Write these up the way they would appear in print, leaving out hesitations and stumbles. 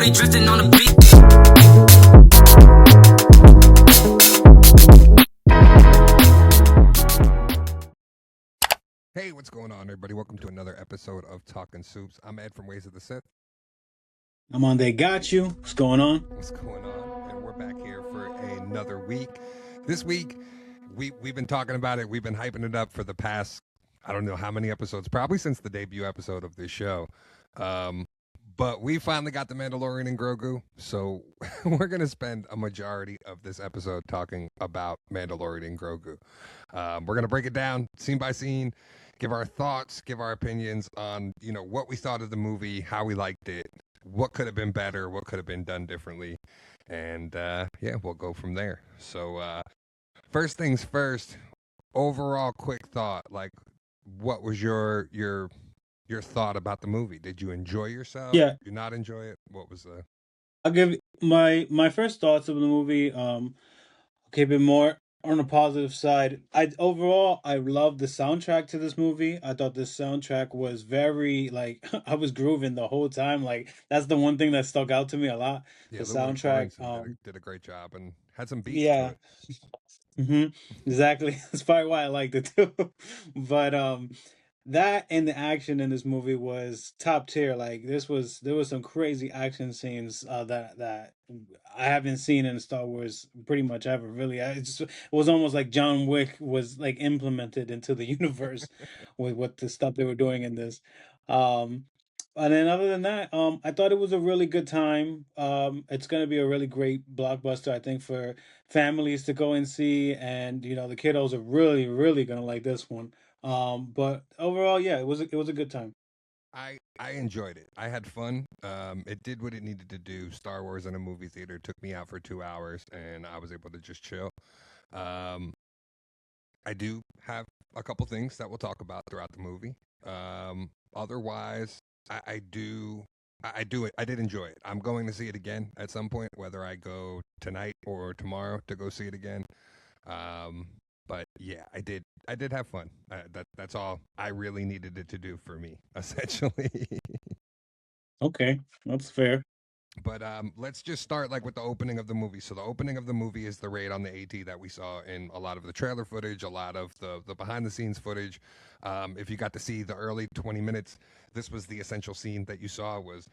Shorty drifting on the beat. Hey, what's going on, everybody? Welcome to another episode of TalkNSupes. I'm Ed from Ways of the Sith. I'm on They Got You. What's going on? What's going on? And we're back here for another week. This week, we've been talking about it. We've been hyping it up for the past, I don't know how many episodes, probably since the debut episode of this show. But we finally got the Mandalorian and Grogu, so we're going to spend a majority of this episode talking about Mandalorian and Grogu. We're going to break it down scene by scene, give our thoughts, give our opinions on, what we thought of the movie, how we liked it, what could have been better, what could have been done differently, and we'll go from there. So first things first, overall quick thought, like what was your thought about the movie? Did you enjoy yourself? Yeah. Did you not enjoy it? What was the... I'll give my first thoughts of the movie. Okay, bit more on the positive side. I love the soundtrack to this movie. I thought this soundtrack was very I was grooving the whole time. Like that's the one thing that stuck out to me a lot. Yeah, The Louis soundtrack. did a great job and had some beats Yeah. to it. Exactly. That's probably why I liked it too. But that and the action in this movie was top tier. Like there was some crazy action scenes that I haven't seen in Star Wars pretty much ever. Really, it was almost like John Wick was like implemented into the universe with what the stuff they were doing in this. Um, and then other than that, I thought it was a really good time. It's gonna be a really great blockbuster, I think, for families to go and see, and the kiddos are really, really gonna like this one. But overall, yeah, it was a good time. I enjoyed it. I had fun. It did what it needed to do. Star Wars in a movie theater took me out for 2 hours, and I was able to just chill. Um, I do have a couple things that we'll talk about throughout the movie. Otherwise, I did enjoy it. I'm going to see it again at some point, whether I go tonight or tomorrow to go see it again. But yeah, I did have fun. That's all I really needed it to do for me, essentially. Okay, that's fair. But let's just start with the opening of the movie. So the opening of the movie is the raid on the AT that we saw in a lot of the trailer footage, a lot of the behind the scenes footage. If you got to see the early 20 minutes, this was the essential scene that you saw was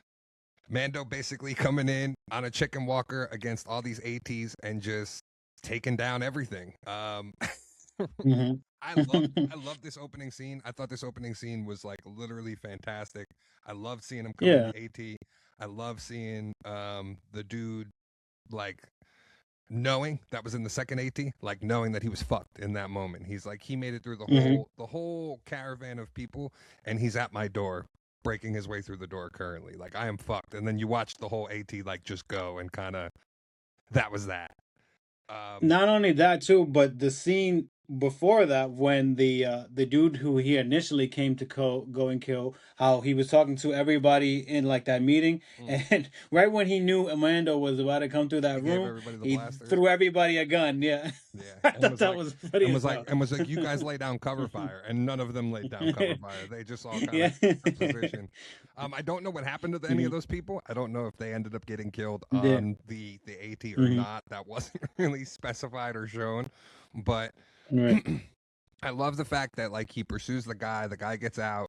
Mando basically coming in on a chicken walker against all these ATs and just taking down everything. hmm I love this opening scene. I thought this opening scene was literally fantastic. I loved seeing him come Yeah. in the AT. I love seeing the dude knowing that was in the second AT, knowing that he was fucked in that moment. He's he made it through the whole caravan of people, and he's at my door, breaking his way through the door currently. I am fucked. And then you watch the whole AT just go and kind of that was that. Not only that too, but the scene before that when the dude who he initially came to go and kill, how he was talking to everybody in that meeting, and right when he knew Amanda was about to come through that He gave room, everybody the he blaster. threw everybody a gun. Yeah, Yeah, I thought that was funny and as hell. was like, you guys lay down cover fire, and none of them laid down cover fire. They just all kind Yeah. of took position. I don't know what happened to any of Mhm. those people. I don't know if they ended up getting killed Yeah. on the AT or Mhm. not. That wasn't really specified or shown, but Right. I love the fact that he pursues the guy gets out,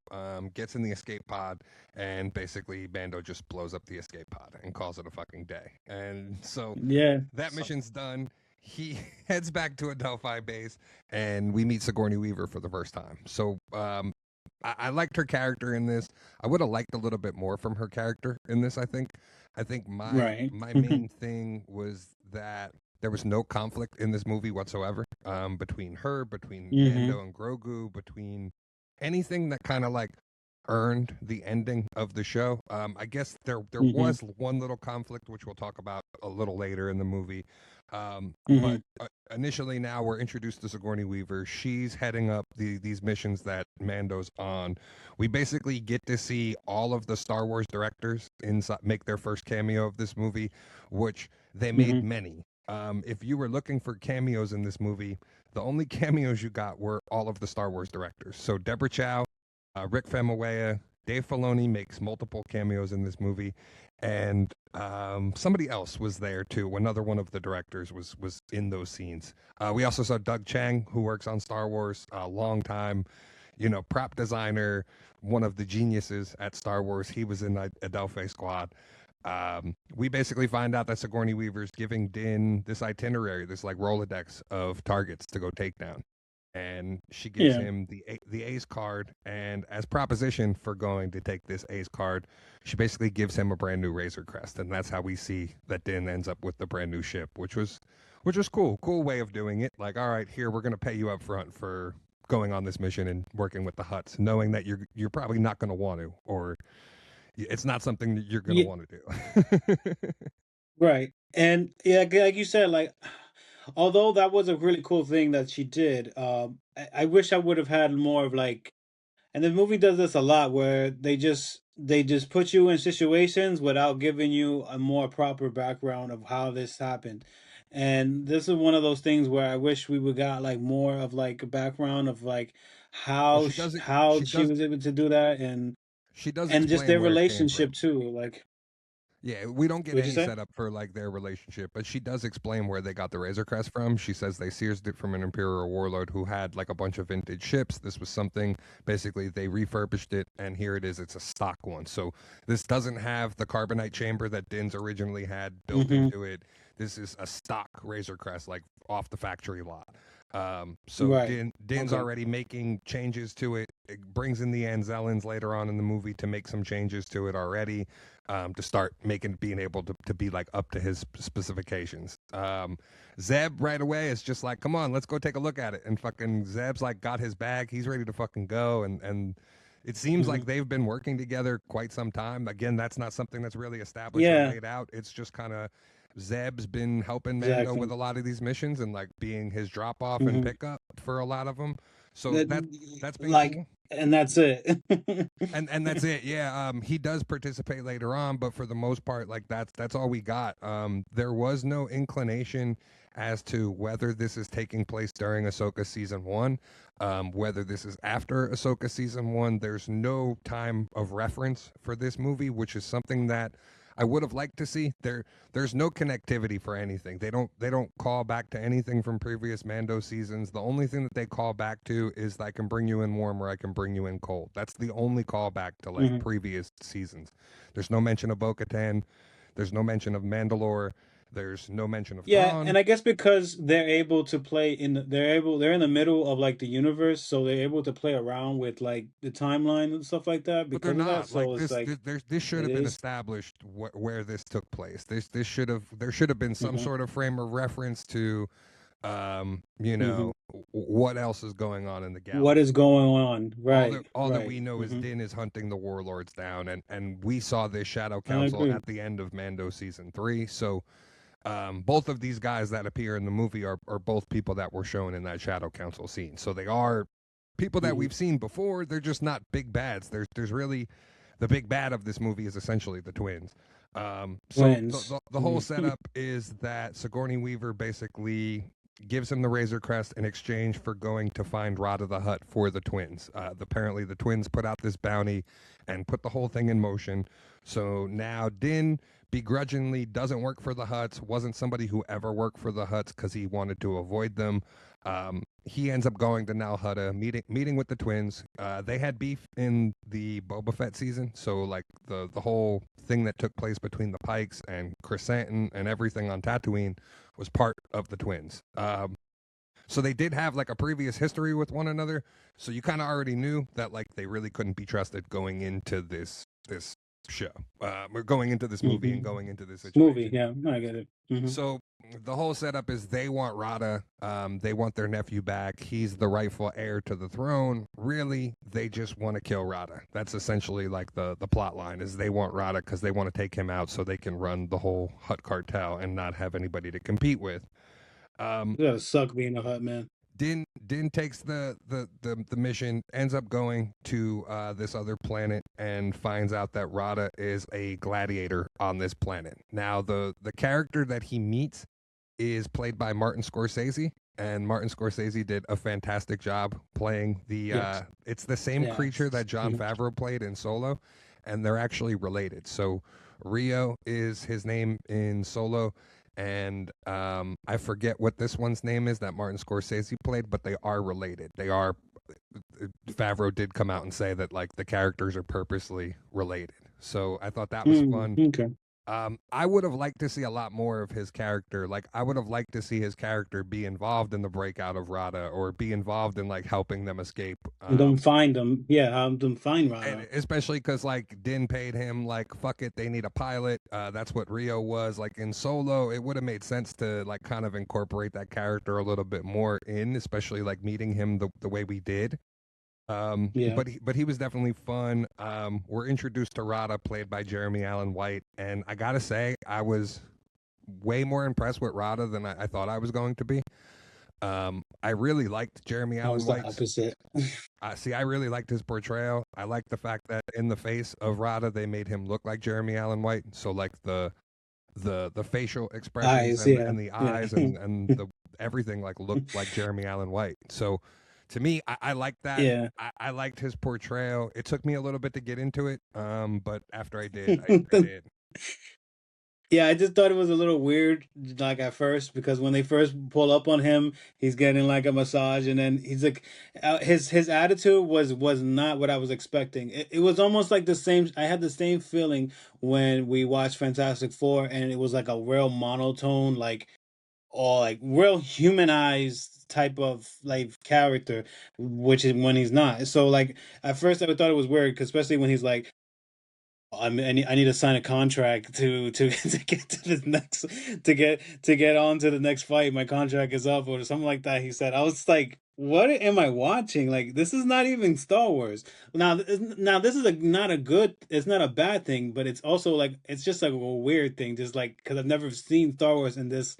gets in the escape pod, and basically Mando just blows up the escape pod and calls it a fucking day. And so Yeah. that mission's done. He heads back to a Delphi base, and we meet Sigourney Weaver for the first time. So I liked her character in this. I would have liked a little bit more from her character in this. I think my Right. main thing was that there was no conflict in this movie whatsoever, between Mando and Grogu, between anything that kind of earned the ending of the show. I guess there was one little conflict, which we'll talk about a little later in the movie. But initially now we're introduced to Sigourney Weaver. She's heading up these missions that Mando's on. We basically get to see all of the Star Wars directors make their first cameo of this movie, which they made many. If you were looking for cameos in this movie, the only cameos you got were all of the Star Wars directors. So Deborah Chow, Rick Famuyiwa, Dave Filoni makes multiple cameos in this movie, and somebody else was there too. Another one of the directors was in those scenes. We also saw Doug Chang, who works on Star Wars, a long time, prop designer, one of the geniuses at Star Wars. He was in Adelphi Squad. We basically find out that Sigourney Weaver's giving Din this itinerary, this like Rolodex of targets to go take down, and she gives Yeah. him the Ace card. And as proposition for going to take this Ace card, she basically gives him a brand new Razor Crest, and that's how we see that Din ends up with the brand new ship, which was cool way of doing it. Like, all right, here we're gonna pay you up front for going on this mission and working with the Hutts, knowing that you're probably not going to want to, or it's not something that you're going to Yeah. want to do. Right. And yeah, like you said, like although that was a really cool thing that she did, I wish I would have had more of like, and the movie does this a lot where they just put you in situations without giving you a more proper background of how this happened. And this is one of those things where I wish we would got like more of like a background of like Well, how she she does was able to do that, she does and just explain their where it came relationship from. too. Like, Yeah, we don't get what'd you any say? setup for like their relationship, but she does explain where they got the Razor Crest from. She says they seized it from an Imperial warlord who had like a bunch of vintage ships. This was something basically they refurbished it, and here it is. It's a stock one. So this doesn't have the carbonite chamber that Din's originally had built Mm-hmm. into it. This is a stock Razor Crest, like off the factory lot. So Right. Din's Okay. already making changes to it. It brings in the Anzellans later on in the movie to make some changes to it already, to start being able to be like up to his specifications. Zeb right away is just like, come on, let's go take a look at it. And fucking Zeb's like got his bag. He's ready to fucking go. And it seems Mm-hmm. like they've been working together quite some time. Again, that's not something that's really established or Yeah. laid out. It's just kind of Zeb's been helping Mando with Exactly. a lot of these missions and like being his drop off and Mm-hmm. pickup for a lot of them. So That, that's been like, cool. and that's it. And that's it. Yeah. He does participate later on, but for the most part, like that's all we got. There was no inclination as to whether this is taking place during Ahsoka season one, whether this is after Ahsoka season one. There's no time of reference for this movie, which is something that I would have liked to see. There's no connectivity for anything. They don't call back to anything from previous Mando seasons. The only thing that they call back to is I can bring you in warm or I can bring you in cold. That's the only callback to like Mhm. previous seasons. There's no mention of Bo-Katan. There's no mention of Mandalore. There's no mention of Yeah, Thrawn. and I guess because they're able to play they're in the middle of like the universe, so they're able to play around with like the timeline and stuff like that But they're because of that. not like So it's like this should it have been is. established where this took place. This should have there should have been some Hmm. sort of frame of reference to Hmm. what else is going on in the What is galaxy. going on? all that Right, all that right. we know is Hmm. Din is hunting the warlords down, and we saw this Shadow I Council agree. at the end of Mando season 3. So both of these guys that appear in the movie are both people that were shown in that Shadow Council scene. So they are people that Hmm. we've seen before. They're just not big bads. There's really the big bad of this movie is essentially the twins. So Twins. the whole setup is that Sigourney Weaver basically gives him the Razor Crest in exchange for going to find Rada the Hutt for the twins. Apparently, the twins put out this bounty and put the whole thing in motion. So now Din begrudgingly doesn't work for the Hutts, wasn't somebody who ever worked for the Hutts because he wanted to avoid them. He ends up going to Nal Hutta, meeting with the twins. They had beef in the Boba Fett season, so like the whole thing that took place between the Pikes and Chrysanthemum and everything on Tatooine was part of the twins. So they did have like a previous history with one another. So you kind of already knew that like they really couldn't be trusted going into this show, or going into this movie and Hmm. going into this Movie. situation. Yeah, I get it. Hmm. So the whole setup is they want Rada. They want their nephew back. He's the rightful heir to the throne. Really, they just want to kill Rada. That's essentially like the plot line is they want Rada because they want to take him out so they can run the whole Hut cartel and not have anybody to compete with. Um, It gotta suck being a hut man. Din takes the mission, ends up going to this other planet, and finds out that Rada is a gladiator on this planet. Now, the character that he meets is played by Martin Scorsese, and Martin Scorsese did a fantastic job playing the. Yes. It's the same creature Yes. that John Hmm. Favreau played in Solo, and they're actually related. So Rio is his name in Solo, and I forget what this one's name is that Martin Scorsese played, but they are related. They are. Favreau did come out and say that like the characters are purposely related. So I thought that was fun. Okay. I would have liked to see a lot more of his character. Like, I would have liked to see his character be involved in the breakout of Rada, or be involved in like helping them escape. Don't find them. Yeah, have them find And Rada. especially because like Din paid him like fuck it, they need a pilot. That's what Rio was like in Solo. It would have made sense to like kind of incorporate that character a little bit more in, especially like meeting him the way we did. Yeah. But he was definitely fun. We're introduced to Rada, played by Jeremy Allen White, and I gotta say, I was way more impressed with Rada than I thought I was going to be. I really liked Jeremy I Allen was the White's. opposite. See, I really liked his portrayal. I liked the fact that in the face of Rada, they made him look like Jeremy Allen White. So like the facial expressions Eyes, yeah. and the Yeah. eyes and the everything like looked like Jeremy Allen White. So to me, I liked that. Yeah. I liked his portrayal. It took me a little bit to get into it, but after I did, I did. Yeah, I just thought it was a little weird, like at first, because when they first pull up on him, he's getting like a massage, and then he's like, his attitude was not what I was expecting. It was almost like the same. I had the same feeling when we watched Fantastic Four, and it was like a real monotone, like or like real humanized type of like character, which is when he's not. So like at first I thought it was weird, 'cause especially when he's like, I need to sign a contract to get to the next to get on to the next fight. My contract is up or something like that. He said. I was like, what am I watching? Like this is not even Star Wars. Now this is not a good. It's not a bad thing, but it's also like it's just like a weird thing. Just like because I've never seen Star Wars in this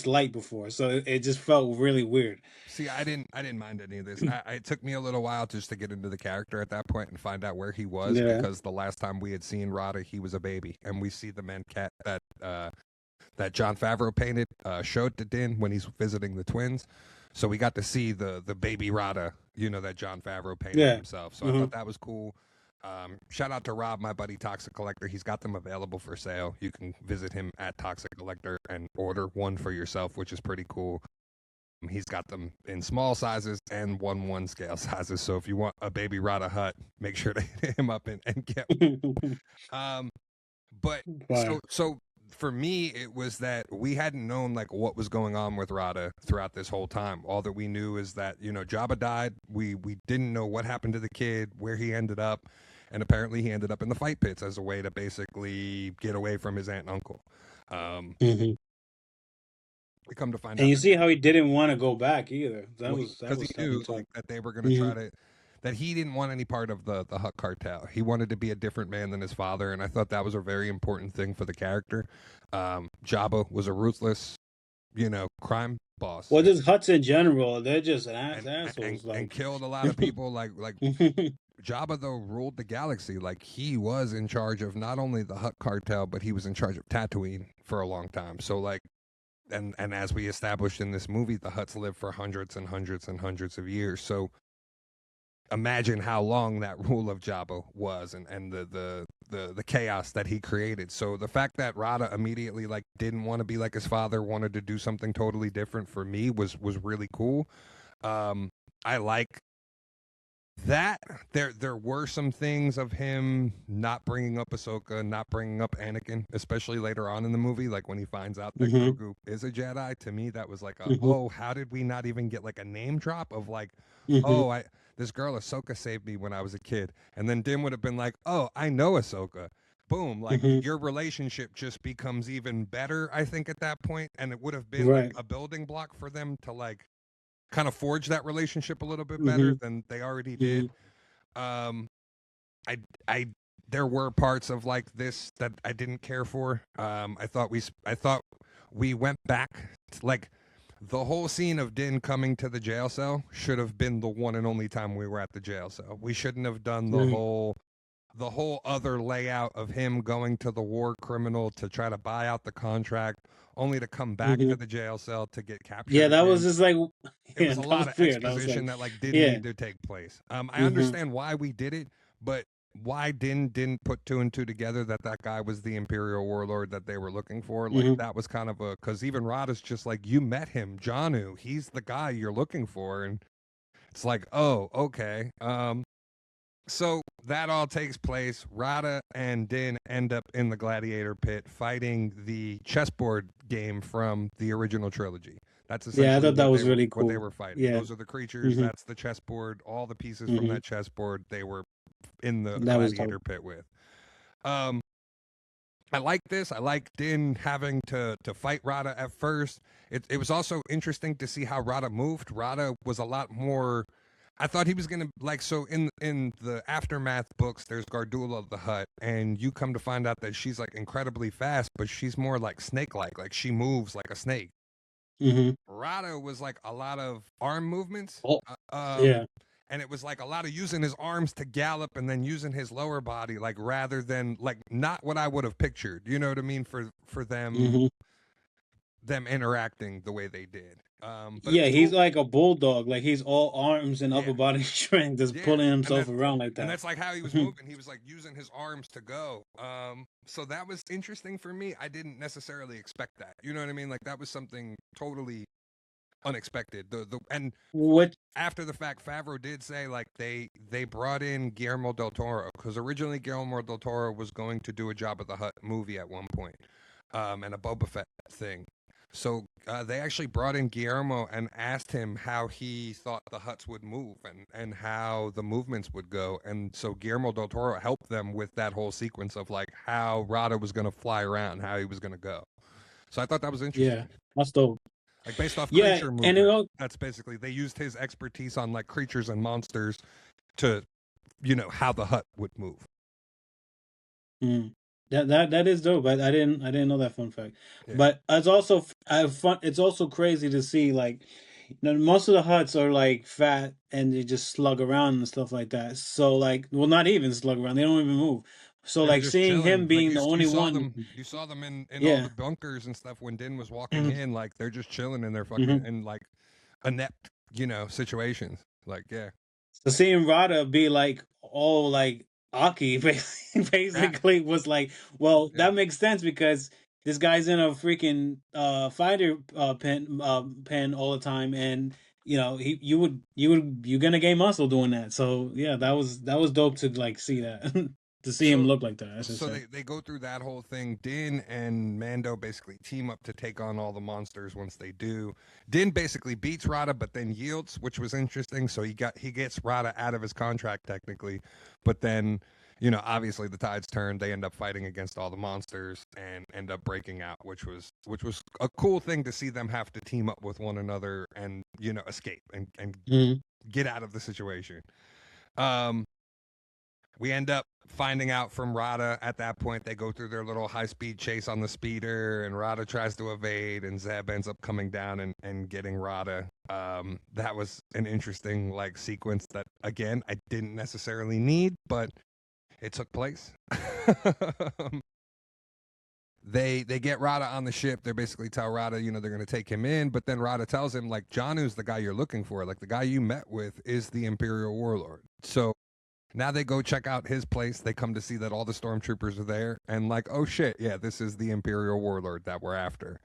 light before, so it just felt really weird. See, I didn't mind any of this. It took me a little while just to get into the character at that point and find out where he was, Yeah. because the last time we had seen Rada, he was a baby, and we see the Mencat that Jon Favreau painted showed to Din when he's visiting the twins. So we got to see the baby Rada, that Jon Favreau painted Yeah. himself. So I thought that was cool. Shout out to Rob, my buddy Toxic Collector. He's got them available for sale. You can visit him at Toxic Collector and order one for yourself, which is pretty cool. He's got them in small sizes and 1/1 scale sizes. So if you want a baby Rada hut, make sure to hit him up and get one. But Wow. so for me, it was that we hadn't known like what was going on with Rada throughout this whole time. All that we knew is that Jabba died. We didn't know what happened to the kid, where he ended up, and apparently he ended up in the fight pits as a way to basically get away from his aunt and uncle. Mhm. We come to find And out you that see how he didn't want to go back either. That was because he something knew too. like that they were going to try to, that he didn't want any part of the Hutt cartel. He wanted to be a different man than his father, and I thought that was a very important thing for the character. Jabba was a ruthless, crime boss, Well, just Huts in general, they're just assholes. and Like, killed a lot of people. Like Jabba though ruled the galaxy. Like he was in charge of not only the Hutt cartel, but he was in charge of Tatooine for a long time. So like, and as we established in this movie, the Hutts lived for hundreds and hundreds and hundreds of years. So imagine how long that rule of Jabba was, and the chaos that he created. So the fact that Rada immediately like didn't want to be like his father, wanted to do something totally different, for me was really cool. I like that. There were some things of him not bringing up Ahsoka, not bringing up Anakin, especially later on in the movie, like when he finds out that Grogu is a Jedi. To me, that was like oh, how did we not even get like a name drop of like, oh, this girl Ahsoka saved me when I was a kid, and then Dim would have been like, oh, I know Ahsoka. Boom, like your relationship just becomes even better, I think, at that point, and it would have been like a building block for them to like kind of forge that relationship a little bit better than they already did. I there were parts of like this that I didn't care for. I thought we went back like the whole scene of Din coming to the jail cell should have been the one and only time we were at the jail cell. We shouldn't have done the whole other layout of him going to the war criminal to try to buy out the contract, only to come back to the jail cell to get captured. Yeah, that again. was just like It was a lot of weird. exposition that like didn't need to take place. I understand why we did it, but why Din didn't put two and two together that that guy was the Imperial warlord that they were looking for. Like Hmm. that was kind of a, because even Rada's just like, you met him, Janu. He's the guy you're looking for, and it's like, oh, okay. So that all takes place. Rada and Din end up in the gladiator pit fighting the chessboard game from the original trilogy. That's Yeah, I essentially thought that what was really they cool. were fighting. Yeah. Those are the creatures. Hmm. That's the chessboard. All the pieces from Hmm. that chessboard they were in the That was dope. gladiator pit with. Um, I like this. I like Din having to fight Rada at first. It was also interesting to see how Rada moved. Rada was a lot more. I thought he was gonna like, so in the aftermath books. There's Gardula the Hutt, and you come to find out that she's like incredibly fast, but she's more like snake like. Like she moves like a snake. Hmm. Rada was like a lot of arm movements. Oh, Uh, yeah. and it was like a lot of using his arms to gallop and then using his lower body, like rather than like not what I would have pictured. You know what I mean? For Hmm. them interacting the way they did. But it Yeah, was he's cool. like a bulldog. Like he's all arms and Yeah, upper body strength, just yeah, pulling and himself that around like and that. that's like how he was moving. He was like using his arms to go. So that was interesting for me. I didn't necessarily expect that. You know what I mean? Like that was something totally unexpected. The and What? after the fact, Favreau did say like they brought in Guillermo del Toro because originally Guillermo del Toro was going to do a Job at the Hutt movie at one point, and a Boba Fett thing. So they actually brought in Guillermo and asked him how he thought the Hutts would move and how the movements would go. And so Guillermo del Toro helped them with that whole sequence of like how Rada was going to fly around, how he was going to go. So I thought that was Yeah, interesting. that's dope. Like based off Yeah, creature and it movement. all. That's basically they used his expertise on like creatures and monsters to, how the hut would move. Mm. That is dope. I didn't know that fun fact. Yeah. But it's also I fun. It's also crazy to see like, most of the huts are like fat and they just slug around and stuff like that. So like, well, not even slug around. They don't even move. So They were like just seeing him chilling. Like being the you only saw one. them in all the Yeah. bunkers and stuff when Din was walking in, like they're just chilling in their fucking Hmm. in like inept, situations. Like, yeah. So seeing Rada be like all like Aki Yeah. basically was like, well, Yeah. that makes sense because this guy's in a freaking fighter pen all the time, and you're gonna gain muscle doing that. So yeah, that was dope to like see that to see him So look like that. I should so say. they go through that whole thing. Din and Mando basically team up to take on all the monsters once they do. Din basically beats Rada but then yields, which was interesting. So he gets Rada out of his contract technically, but then obviously the tides turn. They end up fighting against all the monsters and end up breaking out, which was a cool thing to see them have to team up with one another and escape and Mhm. get out of the situation. Um, we end up finding out from Rada at that point. They go through their little high speed chase on the speeder, and Rada tries to evade, and Zeb ends up coming down and getting Rada. That was an interesting like sequence that again I didn't necessarily need, but it took place. They get Rada on the ship. They basically tell Rada, they're going to take him in, but then Rada tells him like Janu's the guy you're looking for. Like the guy you met with is the Imperial warlord. So now they go check out his place. They come to see that all the stormtroopers are there, and like, oh shit, yeah, this is the Imperial warlord that we're after.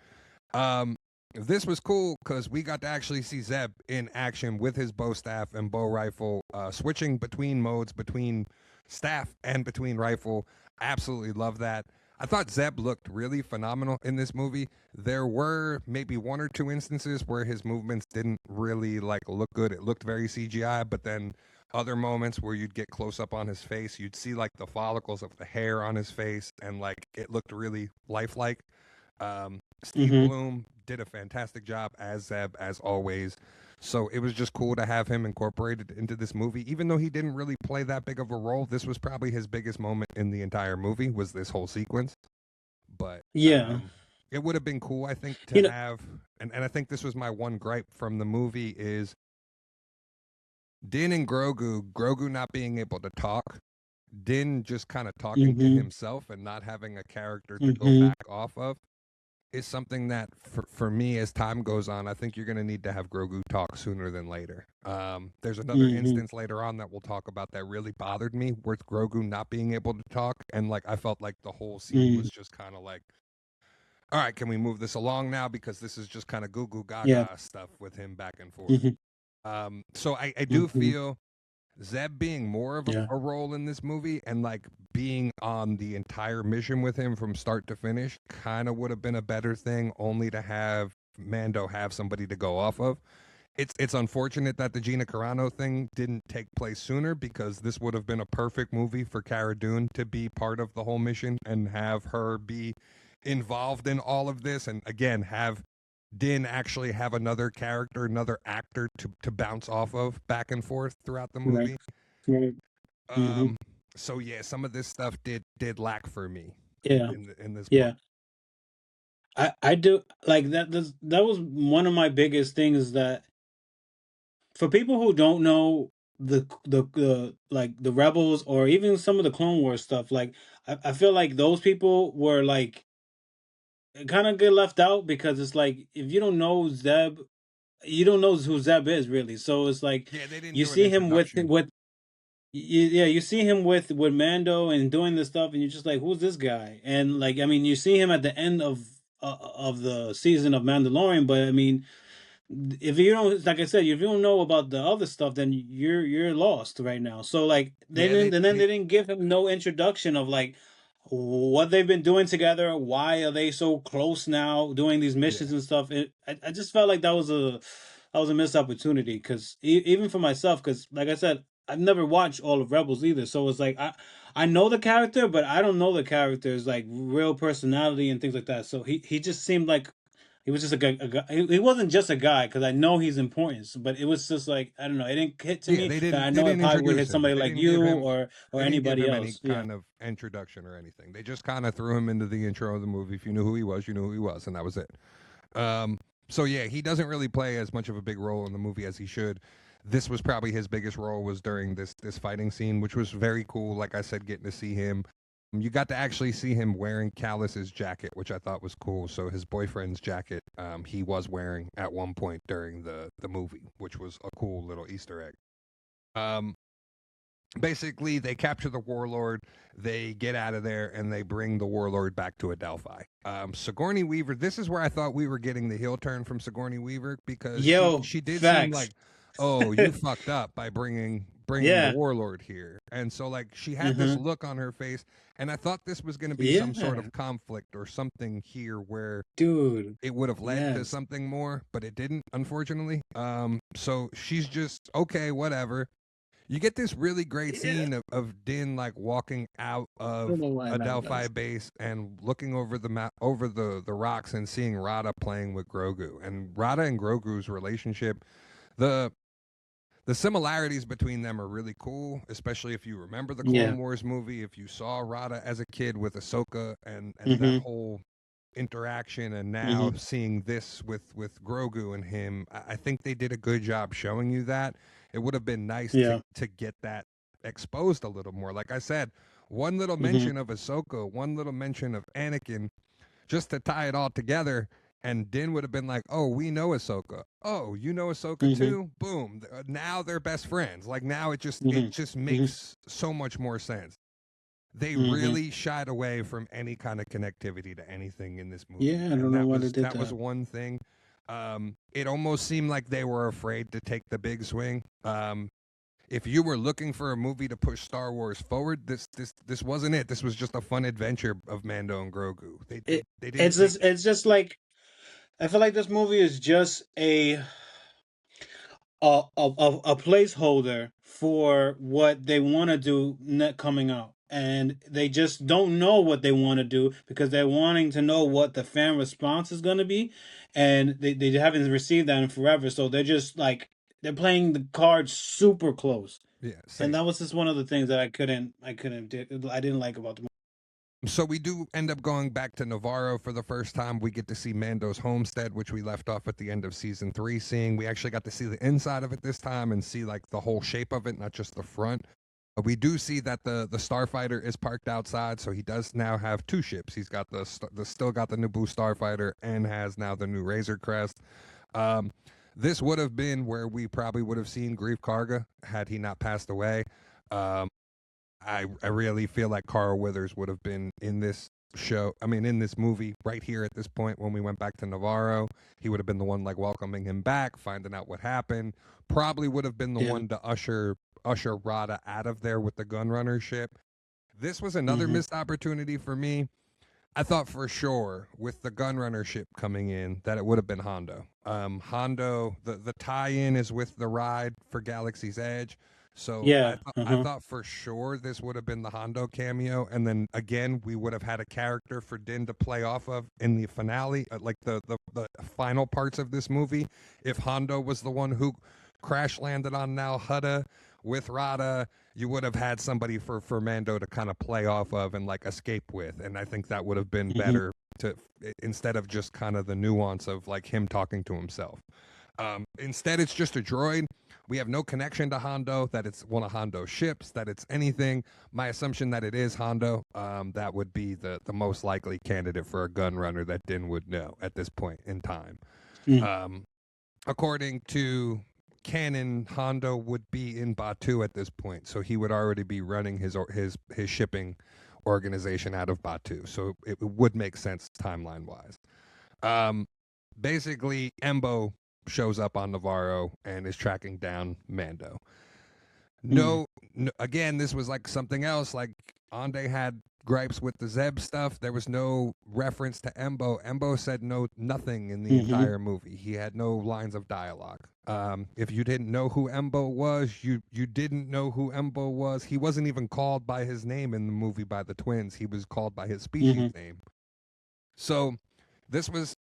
Um, this was cool because we got to actually see Zeb in action with his bow staff and bow rifle, switching between modes, between staff and between rifle. I absolutely love that. I thought Zeb looked really phenomenal in this movie. There were maybe one or two instances where his movements didn't really like look good. It looked very CGI, but then other moments where you'd get close up on his face, you'd see like the follicles of the hair on his face, and like it looked really lifelike. Steve Mhm. Bloom did a fantastic job as Zeb, as always. So it was just cool to have him incorporated into this movie, even though he didn't really play that big of a role. This was probably his biggest moment in the entire movie, was this whole sequence. But Yeah. it would have been cool, I think, to You know. have, and I think this was my one gripe from the movie is Din and Grogu not being able to talk, Din just kind of talking to Mhm. himself and not having a character to go Mhm. back off of. is something that for me, as time goes on, I think you're going to need to have Grogu talk sooner than later. There's another Hmm. instance later on that we'll talk about that really bothered me with Grogu not being able to talk, and like I felt like the whole scene Hmm. was just kind of like, all right, can we move this along now, because this is just kind of goo goo Yeah. gaga stuff with him back and forth. Hmm. So I do Hmm. feel Zeb being more of Yeah. a role in this movie, and like being on the entire mission with him from start to finish kind of would have been a better thing, only to have Mando have somebody to go off of. It's unfortunate that the Gina Carano thing didn't take place sooner, because this would have been a perfect movie for Cara Dune to be part of the whole mission and have her be involved in all of this, and again have Din actually have another character, another actor to bounce off of back and forth throughout the Right. movie. Right. Hmm. Um, so yeah, some of this stuff did lack for me Yeah. in this part. Yeah. I do like that. That was one of my biggest things, that for people who don't know the like the rebels, or even some of the Clone Wars stuff, like I feel like those people were like kind of get left out, because it's like, if you don't know Zeb, you don't know who Zeb is really. So it's like Yeah, they didn't you do an see him introduction. yeah, you see him with Mando and doing this stuff, and you're just like, who's this guy? And like, I mean, you see him at the end of the season of Mandalorian, but I mean, if you don't, like I said, if you don't know about the other stuff, then you're lost right now. So like, Yeah, they then they didn't give him no introduction of like what they've been doing together. Why are they so close now, doing these yeah. missions and stuff? I just felt like that was a missed opportunity, because even for myself, because like I said, I've never watched all of Rebels either. So it's like I know the character, but I don't know the character's like real personality and things like that. So he just seemed like he was just a guy. He wasn't just a guy, because I know he's important, but it was just like, I don't know. It didn't hit to Yeah, me that I they know it didn't probably would introduce hit him. somebody like you or They didn't give anybody him any else. Yeah. kind of introduction or anything. They just kind of threw him into the intro of the movie. If you knew who he was, you knew who he was, and that was it. Um, so yeah, he doesn't really play as much of a big role in the movie as he should. This was probably his biggest role, was during this fighting scene, which was very cool. Like I said, getting to see him. You got to actually see him wearing Callus's jacket, which I thought was cool. So his boyfriend's jacket, he was wearing at one point during the movie, which was a cool little Easter egg. Um, Basically, they capture the warlord, they get out of there, and they bring the warlord back to Adelphi. Sigourney Weaver, this is where I thought we were getting the heel turn from Sigourney Weaver, because Yo, she did seem facts. like, oh, you fucked up by bringing the Yeah. warlord here. And so like she had this Hmm. look on her face, and I thought this was going to be some sort Yeah, of conflict or something here where dude. it would have led to Yes. something more, but it didn't, unfortunately. So she's just okay, whatever. You get this really great Yeah. scene of Din like walking out I of don't know why that Adelphi does. base and looking over the over the rocks and seeing Rada playing with Grogu. And Rada and Grogu's relationship, the the similarities between them are really cool, especially if you remember the Yeah. Clone Wars movie, if you saw Rada as a kid with Ahsoka and that Hmm. whole interaction, and now Hmm. seeing this with Grogu and him, I think they did a good job showing you that. It would have been nice Yeah. to get that exposed a little more. Like I said, one little Hmm. mention of Ahsoka, one little mention of Anakin, just to tie it all together. And Din would have been like, "Oh, we know Ahsoka. Oh, you know Ahsoka Hmm. too. Boom! Now they're best friends. Like now it Hmm. just Hmm. makes so much more sense." They Hmm. really shied away from any kind of connectivity to anything in this movie, Yeah, I and don't know why they did that was that. one thing. It almost seemed like they were afraid to take the big swing. If you were looking for a movie to push Star Wars forward, this wasn't it. This was just a fun adventure of Mando and Grogu. It They didn't take. it's just like, I feel like this movie is just a placeholder for what they want to do net coming out, and they just don't know what they want to do, because they're wanting to know what the fan response is going to be, and they haven't received that in forever, so they're just like, they're playing the cards super close. Yeah, And same. that was just one of the things that I didn't like about the movie. So we do end up going back to Navarro for the first time. We get to see Mando's homestead, which we left off at the end of season 3 seeing. We actually got to see the inside of it this time and see like the whole shape of it, not just the front. We do see that the starfighter is parked outside, so he does now have two ships. He's got the still got the Naboo starfighter and has now the new Razor Crest. Um, this would have been where we probably would have seen Grief Karga had he not passed away. Um, I really feel like Carl Withers would have been in this show. I mean, in this movie right here at this point when we went back to Navarro, he would have been the one like welcoming him back, finding out what happened. Probably would have been the Yeah. one to usher Rada out of there with the gunrunner ship. This was another Hmm. missed opportunity for me. I thought for sure with the gunrunner ship coming in that it would have been Hondo. Hondo, the tie-in is with the ride for Galaxy's Edge. So Yeah. I Uh-huh. thought for sure this would have been the Hondo cameo, and then again we would have had a character for Din to play off of in the finale, like the final parts of this movie. If Hondo was the one who crash landed on Nal Hutta with Rada, you would have had somebody for Mando to kind of play off of and like escape with, and I think that would have been Hmm. better to instead of just kind of the nuance of like him talking to himself. Instead, it's just a droid. We have no connection to Hondo, that it's one of Hondo's ships, that it's anything. My assumption that it is Hondo, that would be the most likely candidate for a gun runner that Din would know at this point in time. Mm. Um, According to canon, Hondo would be in Batu at this point, so he would already be running his shipping organization out of Batu. So it would make sense timeline wise. Um, Basically, Embo shows up on Navarro and is tracking down Mando. Mm. No, again, this was like something else. Like Ande had gripes with the Zeb stuff. There was no reference to Embo. Embo said nothing in the Hmm. entire movie. He had no lines of dialogue. If you didn't know who Embo was, you didn't know who Embo was. He wasn't even called by his name in the movie by the twins. He was called by his species Hmm. name. So this was,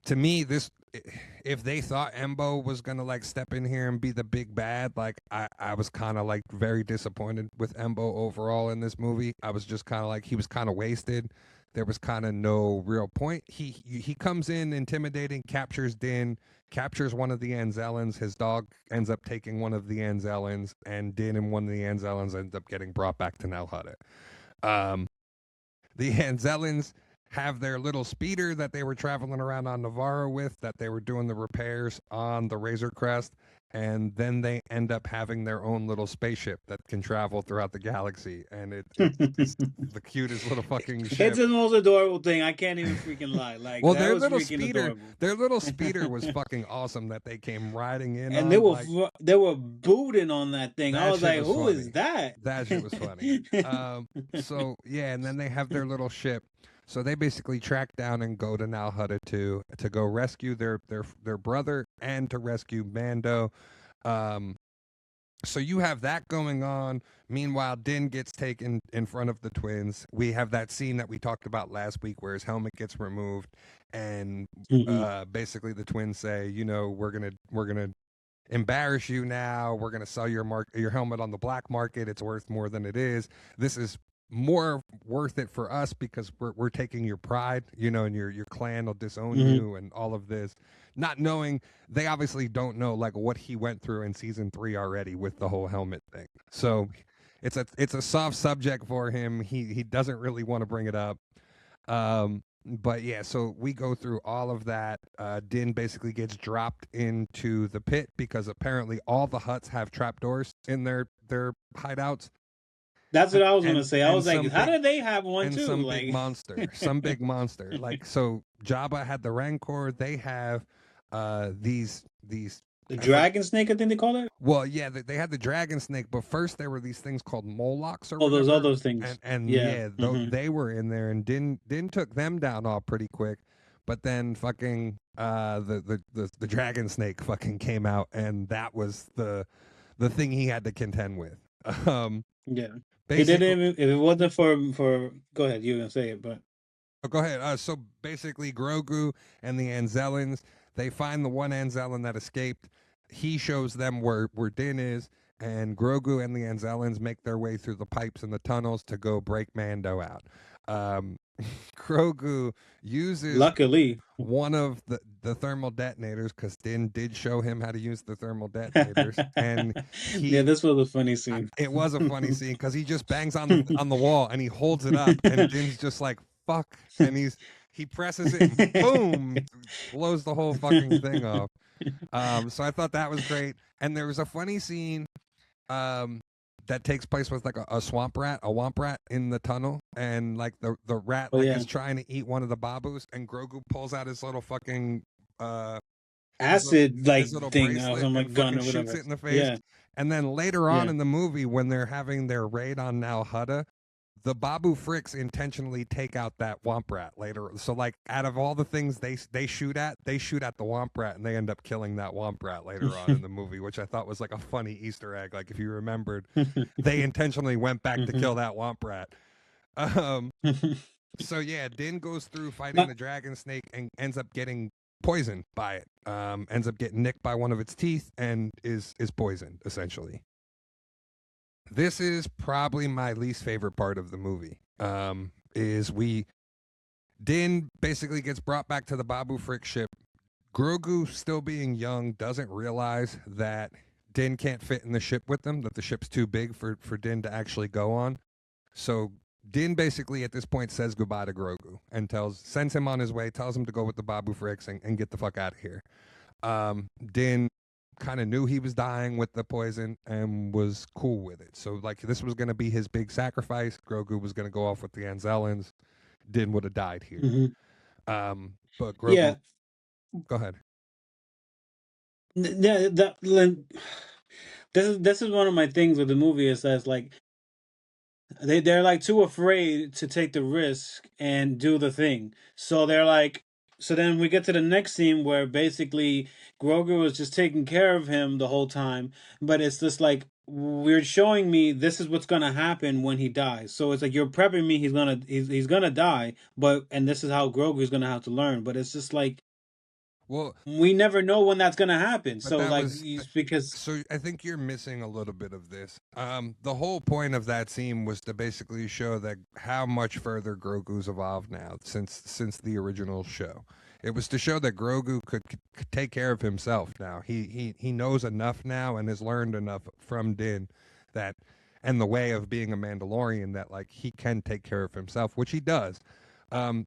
to me, this, if they thought Embo was gonna like step in here and be the big bad, like I was kind of like very disappointed with Embo overall in this movie. I was just kind of like he was kind of wasted. There was kind of no real point. He comes in intimidating, captures Din, captures one of the Anzellans. His dog ends up taking one of the Anzellans, and Din and one of the Anzellans end up getting brought back to Nal Hutta. Um, the Anzellans have their little speeder that they were traveling around on Navarro with, that they were doing the repairs on the Razor Crest, and then they end up having their own little spaceship that can travel throughout the galaxy, and it's the cutest little fucking It's ship. the most adorable thing. I can't even freaking lie. Like Well, that was freaking adorable. their little speeder was fucking awesome that they came riding in And they on. were Like they were booting on that thing. I that was shit like, was "Who is funny. that?" That shit was funny. So yeah, and then they have their little ship. So they basically track down and go to Nal Hutta to go rescue their brother and to rescue Mando. Um, so you have that going on. Meanwhile, Din gets taken in front of the twins. We have that scene that we talked about last week where his helmet gets removed, and Hmm. basically the twins say, you know, we're gonna embarrass you now. We're gonna sell your helmet on the black market. It's worth more than it is. This is more worth it for us because we're taking your pride, you know, and your clan will disown Hmm. you and all of this. Not knowing, they obviously don't know like what he went through in season 3 already with the whole helmet thing. So it's a soft subject for him. He doesn't really want to bring it up. But yeah, so we go through all of that. Din basically gets dropped into the pit because apparently all the huts have trapdoors in their hideouts, That's what I was gonna say. I and was like, "How did they have one and too?" some big Like monster, some big monster. Like so, Jabba had the Rancor. They have these. the I forget. dragon snake, I think they call it. Well, yeah, they had the dragon snake, but first there were these things called Molochs or Oh, those whatever, other things. and Yeah. yeah, Hmm. they were in there, and Din took them down all pretty quick, but then fucking the dragon snake fucking came out, and that was the thing he had to contend with. Um, Yeah. He didn't Basically, even. If it wasn't for, go ahead. You were gonna say it, but oh, go ahead. So basically, Grogu and the Anzellans, they find the one Anzellan that escaped. He shows them where Din is, and Grogu and the Anzellans make their way through the pipes and the tunnels to go break Mando out. Grogu uses Luckily. one of the thermal detonators because Din did show him how to use the thermal detonators, and Yeah, he this was a funny scene. it was a funny scene because he just bangs on the wall and he holds it up, and Din's just like fuck, and he presses it and boom, blows the whole fucking thing off. So I thought that was great, and there was a funny scene um that takes place with like a swamp rat, a womp rat in the tunnel, and like the rat Oh like yeah, is trying to eat one of the babus, and Grogu pulls out his little fucking uh his little, acid like his little thing or bracelet some and like gun fucking or shoots whatever. it in the face. Yeah, And then later on yeah. in the movie, when they're having their raid on Nal Hutta, the Babu Fricks intentionally take out that Womp Rat later. So like out of all the things they shoot at, they shoot at the Womp Rat, and they end up killing that Womp Rat later on in the movie, which I thought was like a funny Easter egg. Like if you remembered, they intentionally went back to kill that Womp Rat. Um, so yeah, Din goes through fighting But the dragon snake and ends up getting poisoned by it. Ends up getting nicked by one of its teeth and is poisoned essentially. This is probably my least favorite part of the movie. Is we Din basically gets brought back to the Babu Frick ship. Grogu, still being young, doesn't realize that Din can't fit in the ship with them. That the ship's too big for Din to actually go on. So Din basically at this point says goodbye to Grogu and sends him on his way, tells him to go with the Babu Fricks and get the fuck out of here. Din kind of knew he was dying with the poison and was cool with it. So like this was going to be his big sacrifice. Grogu was going to go off with the Anzellans. Din would have died here. mhm. But Grogu, Yeah, go ahead. yeah. This is one of my things with the movie is that it's like they're like too afraid to take the risk and do the thing. So they're like, so then we get to the next scene where basically Grogu was just taking care of him the whole time, but it's just like we're showing me this is what's gonna happen when he dies. So it's like you're prepping me he's gonna die, but and this is how Grogu's gonna have to learn. But it's just like Well, we never know when that's gonna happen. but So that like was because so I think you're missing a little bit of this. The whole point of that scene was to basically show that how much further Grogu's evolved now since the original show. It was to show that Grogu could take care of himself now. He knows enough now and has learned enough from Din that and the way of being a Mandalorian that like he can take care of himself, which he does.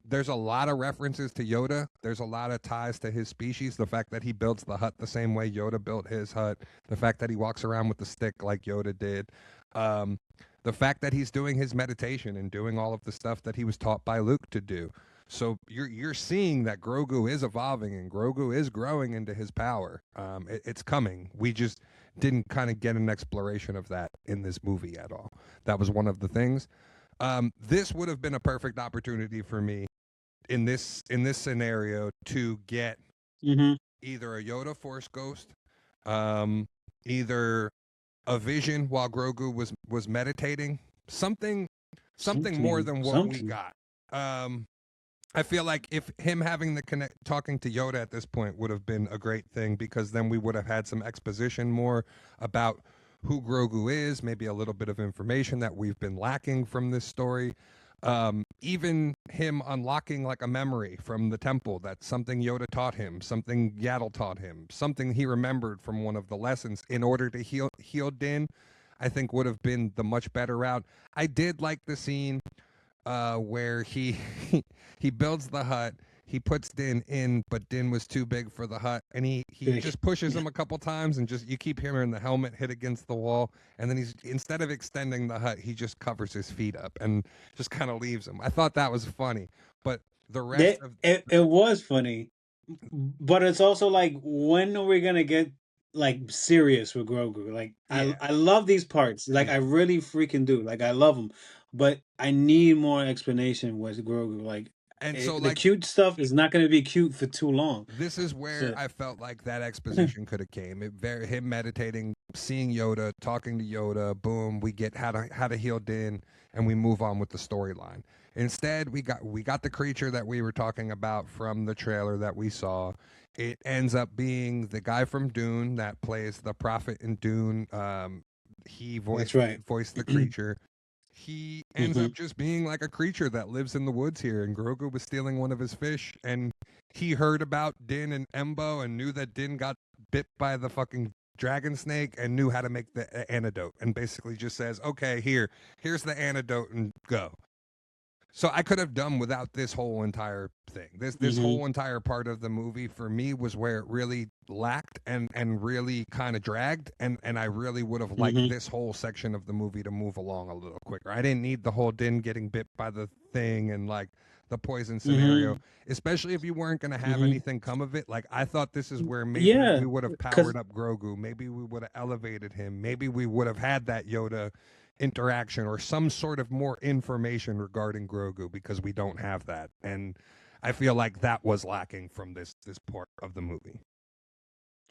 There's a lot of references to Yoda. There's a lot of ties to his species. The fact that he builds the hut the same way Yoda built his hut. The fact that he walks around with the stick like Yoda did. Um, the fact that he's doing his meditation and doing all of the stuff that he was taught by Luke to do. So you're seeing that Grogu is evolving and Grogu is growing into his power. It's coming. We just didn't kind of get an exploration of that in this movie at all. That was one of the things. This would have been a perfect opportunity for me in this scenario to get mhm. either a Yoda Force Ghost, um, either a vision while Grogu was meditating, something more than what we Something. got. Um, I feel like if him having the connect talking to Yoda at this point would have been a great thing because then we would have had some exposition more about who Grogu is, maybe a little bit of information that we've been lacking from this story. Even him unlocking like a memory from the temple that's something Yoda taught him, something Yaddle taught him, something he remembered from one of the lessons in order to heal Din, I think would have been the much better route. I did like the scene where he he builds the hut. He puts Din in, but Din was too big for the hut, and he Big. just pushes him a couple times, and just you keep hearing the helmet hit against the wall, and then he's instead of extending the hut, he just covers his feet up and just kind of leaves him. I thought that was funny, but the rest of It was funny, but it's also like, when are we gonna get like serious with Grogu? Like, yeah, I love these parts. Like, I yeah, really freaking do. Like, I love them, but I need more explanation with Grogu. Like, and so the like cute stuff is not gonna be cute for too long. this is where So, I felt like that exposition could have came. Him meditating, seeing Yoda, talking to Yoda. Boom, we get how to heal Din, and we move on with the storyline. Instead, we got the creature that we were talking about from the trailer that we saw. It ends up being the guy from Dune that plays the prophet in Dune. He that's voiced right. voiced the creature. he ends Mm-hmm. up just being like a creature that lives in the woods here. And Grogu was stealing one of his fish, and he heard about Din and Embo and knew that Din got bit by the fucking dragon snake and knew how to make the antidote, and basically just says, okay, here's the antidote and go. So I could have done without this whole entire thing. This Mm-hmm. whole entire part of the movie for me was where it really lacked and really kind of dragged, and I really would have liked Mm-hmm. this whole section of the movie to move along a little quicker. I didn't need the whole Din getting bit by the thing and like the poison Mm-hmm. scenario, especially if you weren't going to have Mm-hmm. anything come of it. Like I thought this is where maybe Yeah, we would have because powered up Grogu, maybe we would have elevated him, maybe we would have had that Yoda interaction or some sort of more information regarding Grogu, because we don't have that. And I feel like that was lacking from this part of the movie.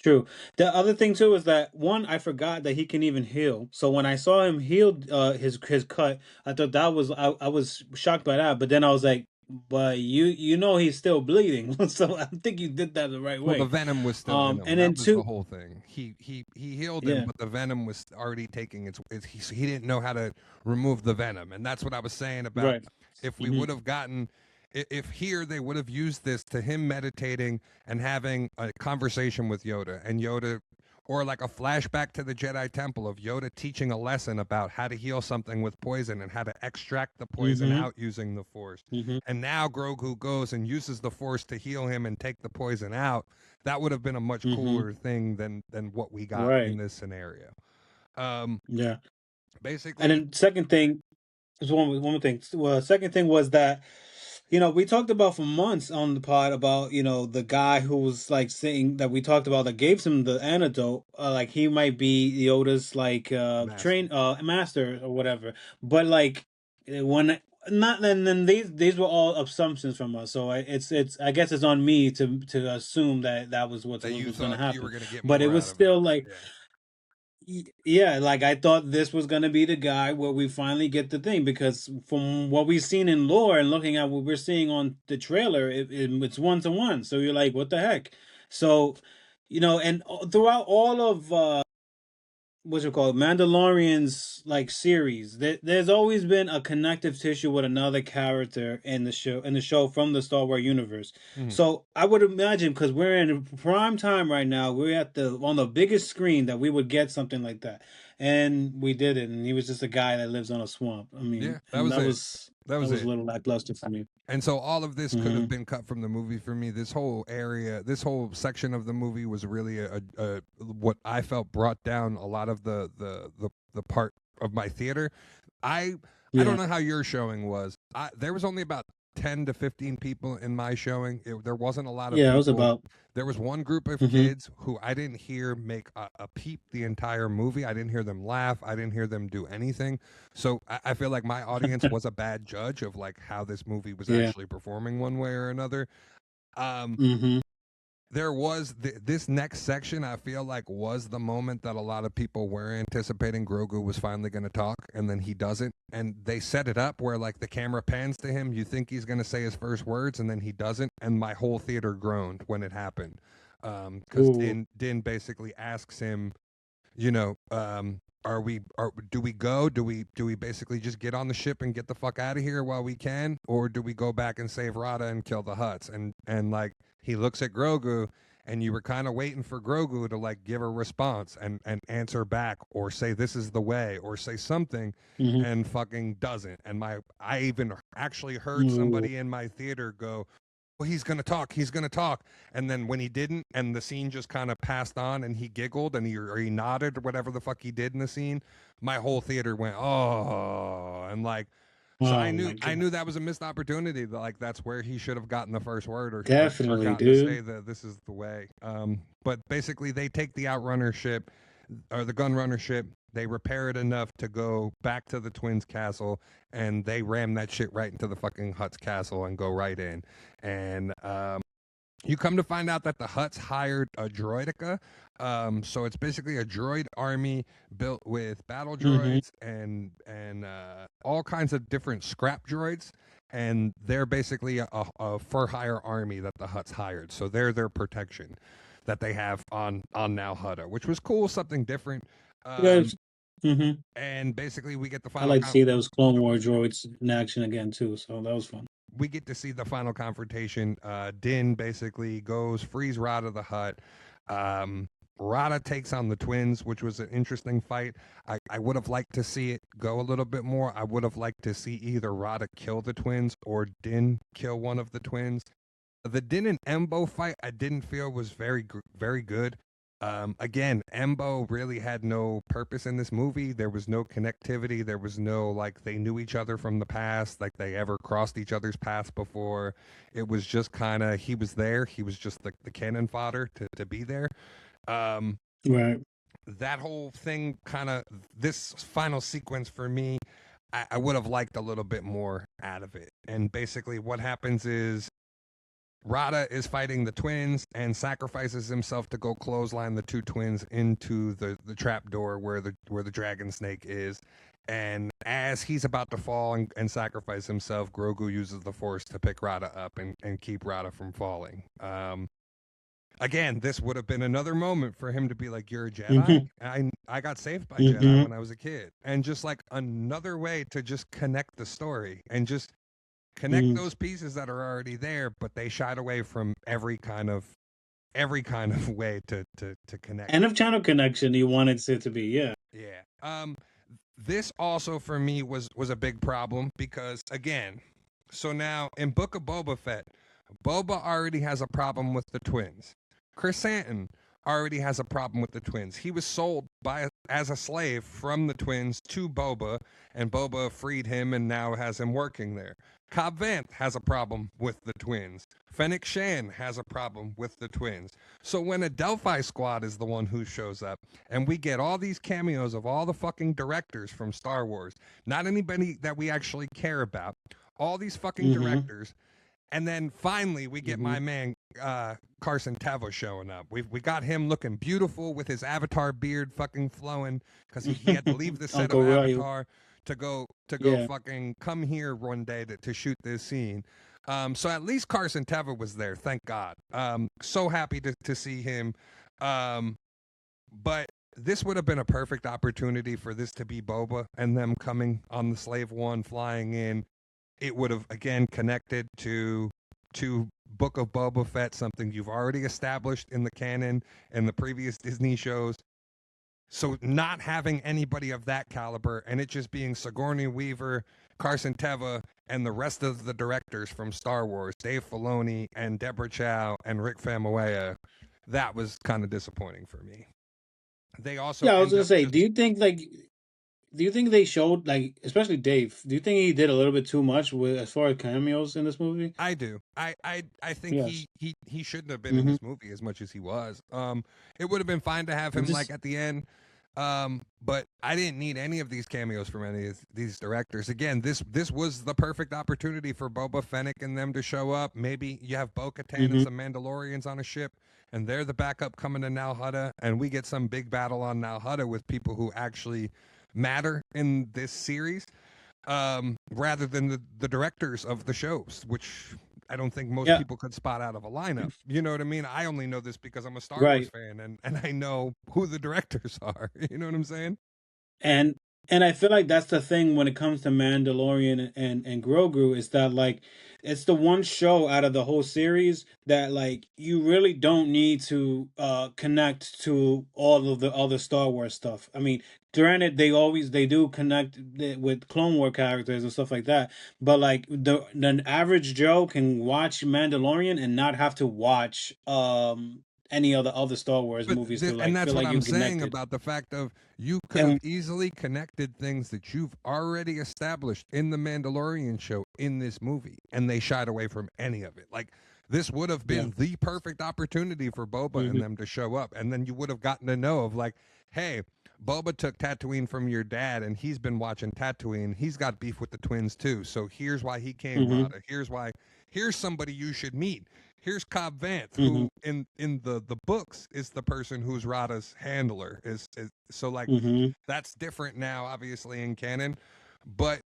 true. The other thing too is that one, I forgot that he can even heal. So when I saw him heal his cut, I thought that was I was shocked by that. But then I was like, but you know he's still bleeding, so I think you did that the right Well, the way. venom was still in him. And then That was the two, whole thing. He healed him, yeah, but the venom was already taking he didn't know how to remove the venom, and that's what I was saying about right. if we Mm-hmm. would have gotten if here they would have used this to him meditating and having a conversation with Yoda, and Yoda, or like a flashback to the Jedi Temple of Yoda teaching a lesson about how to heal something with poison and how to extract the poison Mm-hmm. out using the Force. Mm-hmm. And now Grogu goes and uses the Force to heal him and take the poison out. That would have been a much Mm-hmm. cooler thing than what we got in Right. this scenario. Um, Yeah. And basically, then second thing, there's one more thing. Well, second thing was that, we talked about for months on the pod about, the guy who was like saying that we talked about that gave him the antidote, like he might be Yoda's like master. master or whatever. But like when not then these were all assumptions from us. So it's I guess it's on me to assume that that was what That you was going to thought you were happen. going to get But it more was out of it. still like Yeah. Yeah, like I thought this was gonna be the guy where we finally get the thing, because from what we've seen in lore and looking at what we're seeing on the trailer, it's 1-to-1. So you're like, what the heck? So, and throughout all of what's it called, Mandalorian's like series, there's always been a connective tissue with another character in the show from the Star Wars universe. Mhm. So I would imagine, because we're in prime time right now, we're at the on the biggest screen, that we would get something like that, and we did it. And he was just a guy that lives on a swamp. I mean, Yeah, that and was that it. was That that was was a it. little lackluster for me. And so all of this could have Hmm. been cut from the movie for me. This whole area, this whole section of the movie was really a what I felt brought down a lot of the part of my theater. I don't Yeah, know how your showing was. There was only about 10 to 15 people in my showing. There wasn't a lot of yeah, it was people. about. There was one group of Hmm. kids who I didn't hear make a peep the entire movie. I didn't hear them laugh. I didn't hear them do anything. So I feel like my audience was a bad judge of like how this movie was Yeah. actually performing one way or another. Um, Hmm. there was this next section. I feel like was the moment that a lot of people were anticipating Grogu was finally going to talk, and then he doesn't. And they set it up where like the camera pans to him. You think he's going to say his first words, and then he doesn't. And my whole theater groaned when it happened, because Ooh. Din basically asks him, you know, do we go? Do we basically just get on the ship and get the fuck out of here while we can, or do we go back and save Rada and kill the Hutts? And like he looks at Grogu, and you were kind of waiting for Grogu to like give a response and answer back, or say this is the way, or say something, Hmm. and fucking doesn't. And I even actually heard Ooh. somebody in my theater go, well, he's gonna talk. He's gonna talk. And then when he didn't, and the scene just kind of passed on, and he giggled, and he nodded, or whatever the fuck he did in the scene, my whole theater went oh, and like, so I Oh knew my I god. knew that was a missed opportunity. That like that's where he should have gotten the first word, or Definitely, gotten to say dude. that this is the way. But basically, they take the Outrunner ship or the Gunrunner ship. They repair it enough to go back to the Twins' castle, and they ram that shit right into the fucking Hutt's castle and go right in. And you come to find out that the Hutts hired a droidica. So it's basically a droid army built with battle Hmm. droids and all kinds of different scrap droids. And they're basically a for hire army that the Hutts hired. So they're their protection that they have on now Hutta, which was cool, something different. Yeah, Um, Hmm. And basically, we get the I final like to see those Clone War droids in action again too, so that was fun. we get to see the final confrontation. Din basically goes, frees Rada the Hutt. Um, Rada takes on the twins, which was an interesting fight. I would have liked to see it go a little bit more. I would have liked to see either Rada kill the twins or Din kill one of the twins. The Din and Embo fight, I didn't feel was very good. Again, Embo really had no purpose in this movie. There was no connectivity. There was no like they knew each other from the past, like they ever crossed each other's paths before. It was just kind of he was there. He was just the cannon fodder to be there. Um, Right. that whole thing kind of this final sequence for me, I would have liked a little bit more out of it. And basically, what happens is Rada is fighting the twins and sacrifices himself to go clothesline the two twins into the trap door where the dragon snake is. And as he's about to fall and sacrifice himself, Grogu uses the force to pick Rada up and keep Rada from falling. Again, this would have been another moment for him to be like, "You're a Jedi. Hmm. I got saved by Jedi Hmm. when I was a kid," and just like another way to just connect the story and just connect Hmm. those pieces that are already there, but they shied away from every kind of way to connect. End of channel connection. You wanted it to be, yeah. Yeah. This also for me was a big problem because again, so now in Book of Boba Fett, Boba already has a problem with the twins. Chrysanthemum already has a problem with the twins. He was sold as a slave from the twins to Boba, and Boba freed him and now has him working there. Cobb Vanth has a problem with the twins. Fennec Shan has a problem with the twins. So when a Delphi squad is the one who shows up, and we get all these cameos of all the fucking directors from Star Wars, not anybody that we actually care about, all these fucking Hmm. directors, and then finally we get Hmm. my man Carson Teva showing up. We got him looking beautiful with his Avatar beard fucking flowing because he had to leave the set of Uncle Roy. Avatar to go Yeah. fucking come here one day to shoot this scene. So at least Carson Teva was there, thank God. So happy to see him. But this would have been a perfect opportunity for this to be Boba and them coming on the Slave One, flying in. It would have again connected to Book of Boba Fett, something you've already established in the canon and the previous Disney shows. So not having anybody of that caliber and it just being Sigourney Weaver, Carson Teva, and the rest of the directors from Star Wars, Dave Filoni and Deborah Chow and Rick Famuyiwa, that was kind of disappointing for me. They also Yeah, I was end gonna up say, just do you think they showed like, especially Dave? Do you think he did a little bit too much with as far as cameos in this movie? I do. I think Yes. he shouldn't have been in Hmm. this movie as much as he was. It would have been fine to have I'm him like just. at the end. But I didn't need any of these cameos from any of these directors. Again, this was the perfect opportunity for Boba Fennec and them to show up. Maybe you have Bo-Katan and Hmm. some Mandalorians on a ship, and they're the backup coming to Nal Hutta, and we get some big battle on Nal Hutta with people who actually matter in this series rather than the directors of the shows, which I don't think most Yeah. people could spot out of a lineup. You know what I mean? I only know this because I'm a Star Wars Right. fan and I know who the directors are. You know what I'm saying? And I feel like that's the thing when it comes to Mandalorian and Grogu is that like it's the one show out of the whole series that like you really don't need to connect to all of the other Star Wars stuff. I mean, granted they do connect with Clone War characters and stuff like that, but like the average Joe can watch Mandalorian and not have to watch any of the other Star Wars But movies to and like that's feel what like I'm you've saying connected. about the fact of you could have And easily connected things that you've already established in the Mandalorian show in this movie, and they shied away from any of it. Like this would have yeah. been the perfect opportunity for Boba and them to show up, and then you would have gotten to know of like, hey, Boba took Tatooine from your dad, and he's been watching Tatooine. He's got beef with the twins too. So here's why he came, Hmm. Rada. Here's why. Here's somebody you should meet. Here's Cobb Vanth, Hmm. who in the books is the person who's Rada's handler. Is so like Hmm. that's different now, obviously in canon, but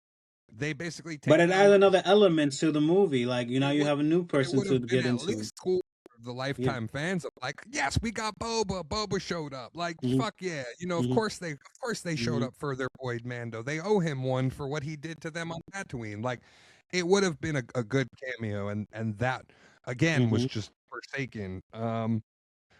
they basically But take it down. adds another element to the movie. Like, you know, It you would, have a new but it person would to have been get at into. least cool. the Yeah. lifetime fans of like, yes, we got Boba. Boba showed up. Like, Hmm. fuck yeah. Of Hmm. course they showed Hmm. up for their boy Mando. They owe him one for what he did to them on Tatooine. Like, it would have been a good cameo, and that again was Hmm. just forsaken.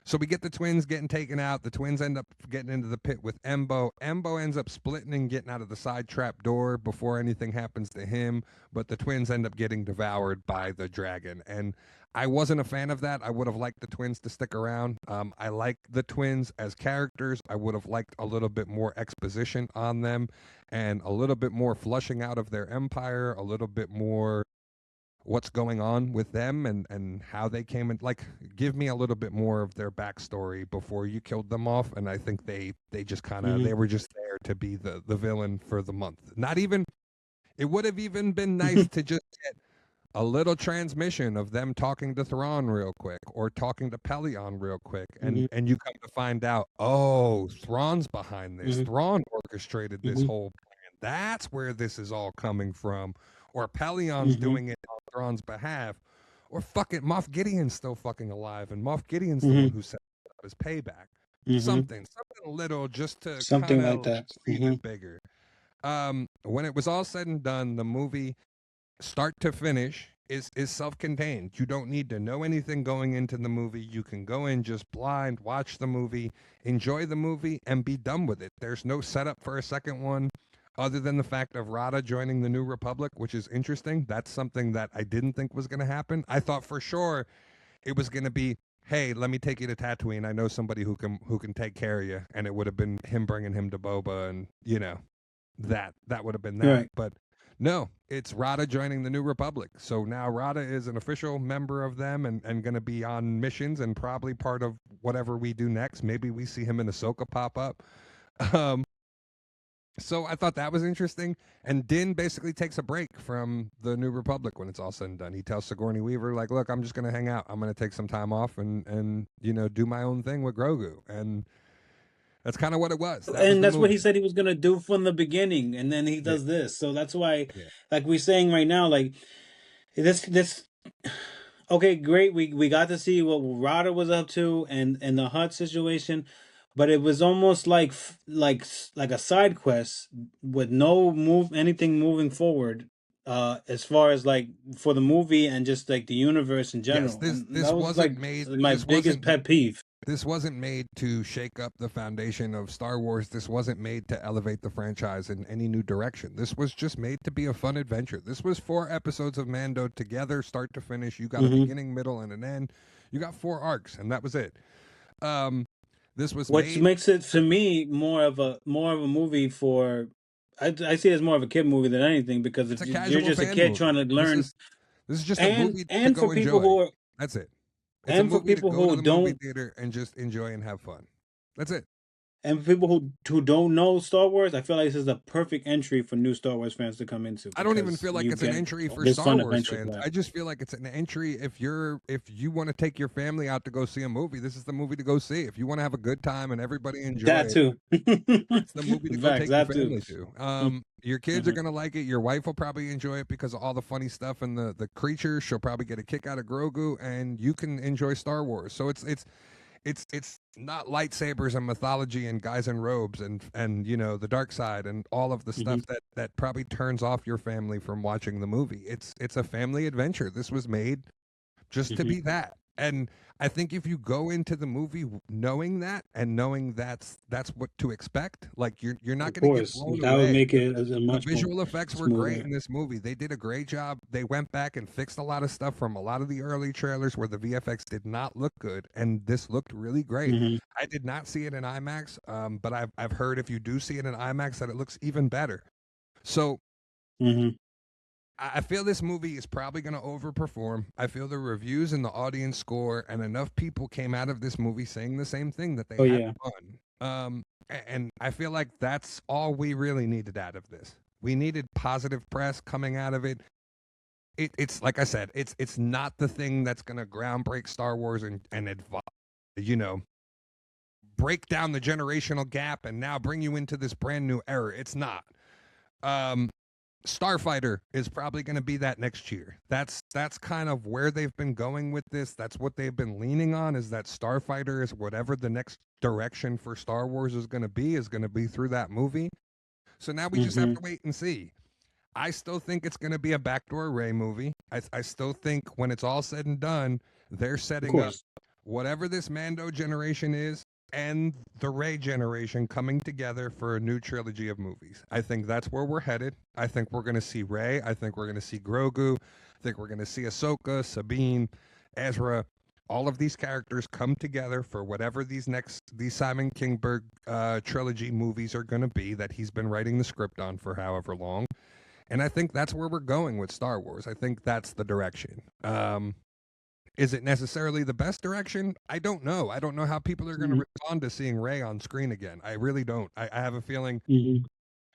So we get the twins getting taken out. The twins end up getting into the pit with Embo. Embo ends up splitting and getting out of the side trap door before anything happens to him, but the twins end up getting devoured by the dragon. And I wasn't a fan of that. I would have liked the twins to stick around. I like the twins as characters. I would have liked a little bit more exposition on them and a little bit more flushing out of their empire, a little bit more what's going on with them and how they came in. Like, give me a little bit more of their backstory before you killed them off. And I think they just kind of, Hmm. they were just there to be the villain for the month. Not even, it would have even been nice to just get a little transmission of them talking to Thrawn real quick or talking to Pelion real quick, Hmm. and you come to find out, oh, Thrawn's behind this. Hmm. Thrawn orchestrated this Hmm. whole plan. That's where this is all coming from. Or Pelion's Hmm. doing it on Thrawn's behalf. Or fuck it, Moff Gideon's still fucking alive, and Moff Gideon's the one Hmm. who set up his payback. Hmm. Something little just to kind Something like of that. leave Hmm. it bigger. When it was all said and done, the movie start to finish is self-contained. You don't need to know anything going into the movie. You can go in just blind, watch the movie, enjoy the movie, and be done with it. There's no setup for a second one other than the fact of Rada joining the New Republic, which is interesting. That's something that I didn't think was going to happen. I thought for sure it was going to be, hey, let me take you to Tatooine. I know somebody who can take care of you, and it would have been him bringing him to Boba, and that would have been that. Right. But no, it's Rada joining the New Republic. So now Rada is an official member of them and going to be on missions and probably part of whatever we do next. Maybe we see him in Ahsoka pop up. Um, so I thought that was interesting. And Din basically takes a break from the New Republic when it's all said and done. He tells Sigourney Weaver, like, look, I'm just going to hang out. I'm going to take some time off and do my own thing with Grogu. And that's kind of what it was. That was And the that's what he movie. said he was gonna do from the beginning, and then he Yeah. does this. So that's why, Yeah. like we're saying right now, like this. Okay, great. We got to see what Rada was up to and the hut situation, but it was almost like a side quest with no move anything moving forward. As far as like for the movie and just like the universe in Yes, general, and this that was wasn't like made my this biggest wasn't pet peeve. this wasn't made to shake up the foundation of Star Wars. This wasn't made to elevate the franchise in any new direction. This was just made to be a fun adventure. This was 4 episodes of Mando together, start to finish. You got a Hmm. beginning, middle, and an end. You got 4 arcs, and that was it. Um, this was Which made. makes it to me more of a movie for. I see it as more of a kid movie than anything because It's if a you're casual just a fan kid trying movie. to learn, This is just a and movie to and for go people enjoy. who are That's it. It's a and for movie to people go to who the movie don't theater and just enjoy and have fun. That's it. and for people who don't know Star Wars, I feel like this is a perfect entry for new Star Wars fans to come into I don't even because feel like you it's an get entry for this Star fun Wars adventure fans. plot. I just feel like it's an entry if you want to take your family out to go see a movie, this is the movie to go see. If you want to have a good time and everybody enjoy That it, too. it's the movie to go Facts. take your That too. family to. Your kids are Mm-hmm. gonna like it. Your wife will probably enjoy it because of all the funny stuff and the creatures. She'll probably get a kick out of Grogu, and you can enjoy Star Wars. So it's not lightsabers and mythology and guys in robes and the dark side and all of the Hmm. stuff that probably turns off your family from watching the movie. It's a family adventure. This was made just to Hmm. be that. And I think if you go into the movie knowing that and knowing that's what to expect, like you're not Of going to get course, blown that would away. make it as a The much more visual effects were great smoother. in this movie. They did a great job. They went back and fixed a lot of stuff from a lot of the early trailers where the VFX did not look good, and this looked really great. Hmm. I did not see it in IMAX, but I've heard if you do see it in IMAX that it looks even better. So Hmm. I feel this movie is probably going to overperform. I feel the reviews and the audience score, and enough people came out of this movie saying the same thing that they Oh had yeah. fun. And I feel like that's all we really needed out of this. We needed positive press coming out of it. It's like I said, it's not the thing that's going to groundbreak Star Wars and you know break down the generational gap and now bring you into this brand new era. It's not. Um, Starfighter is probably going to be that next year. That's kind of where they've been going with this. That's what they've been leaning on, is that Starfighter is whatever the next direction for Star Wars is going to be through that movie. So now we just have Mm-hmm. to wait and see. I still think it's going to be a backdoor Ray movie. I still think when it's all said and done, they're Of setting up course. whatever this Mando generation is and the Ray generation coming together for a new trilogy of movies. I think that's where we're headed. I think we're going to see Ray. I think we're going to see Grogu. I think we're going to see Ahsoka, Sabine, Ezra. All of these characters come together for whatever these Simon Kingberg trilogy movies are going to be that he's been writing the script on for however long. And I think that's where we're going with Star Wars. I think that's the direction. Is it necessarily the best direction? I don't know. I don't know how people are going to respond to seeing Rey on screen again. I really don't. I have a feeling Mm-hmm.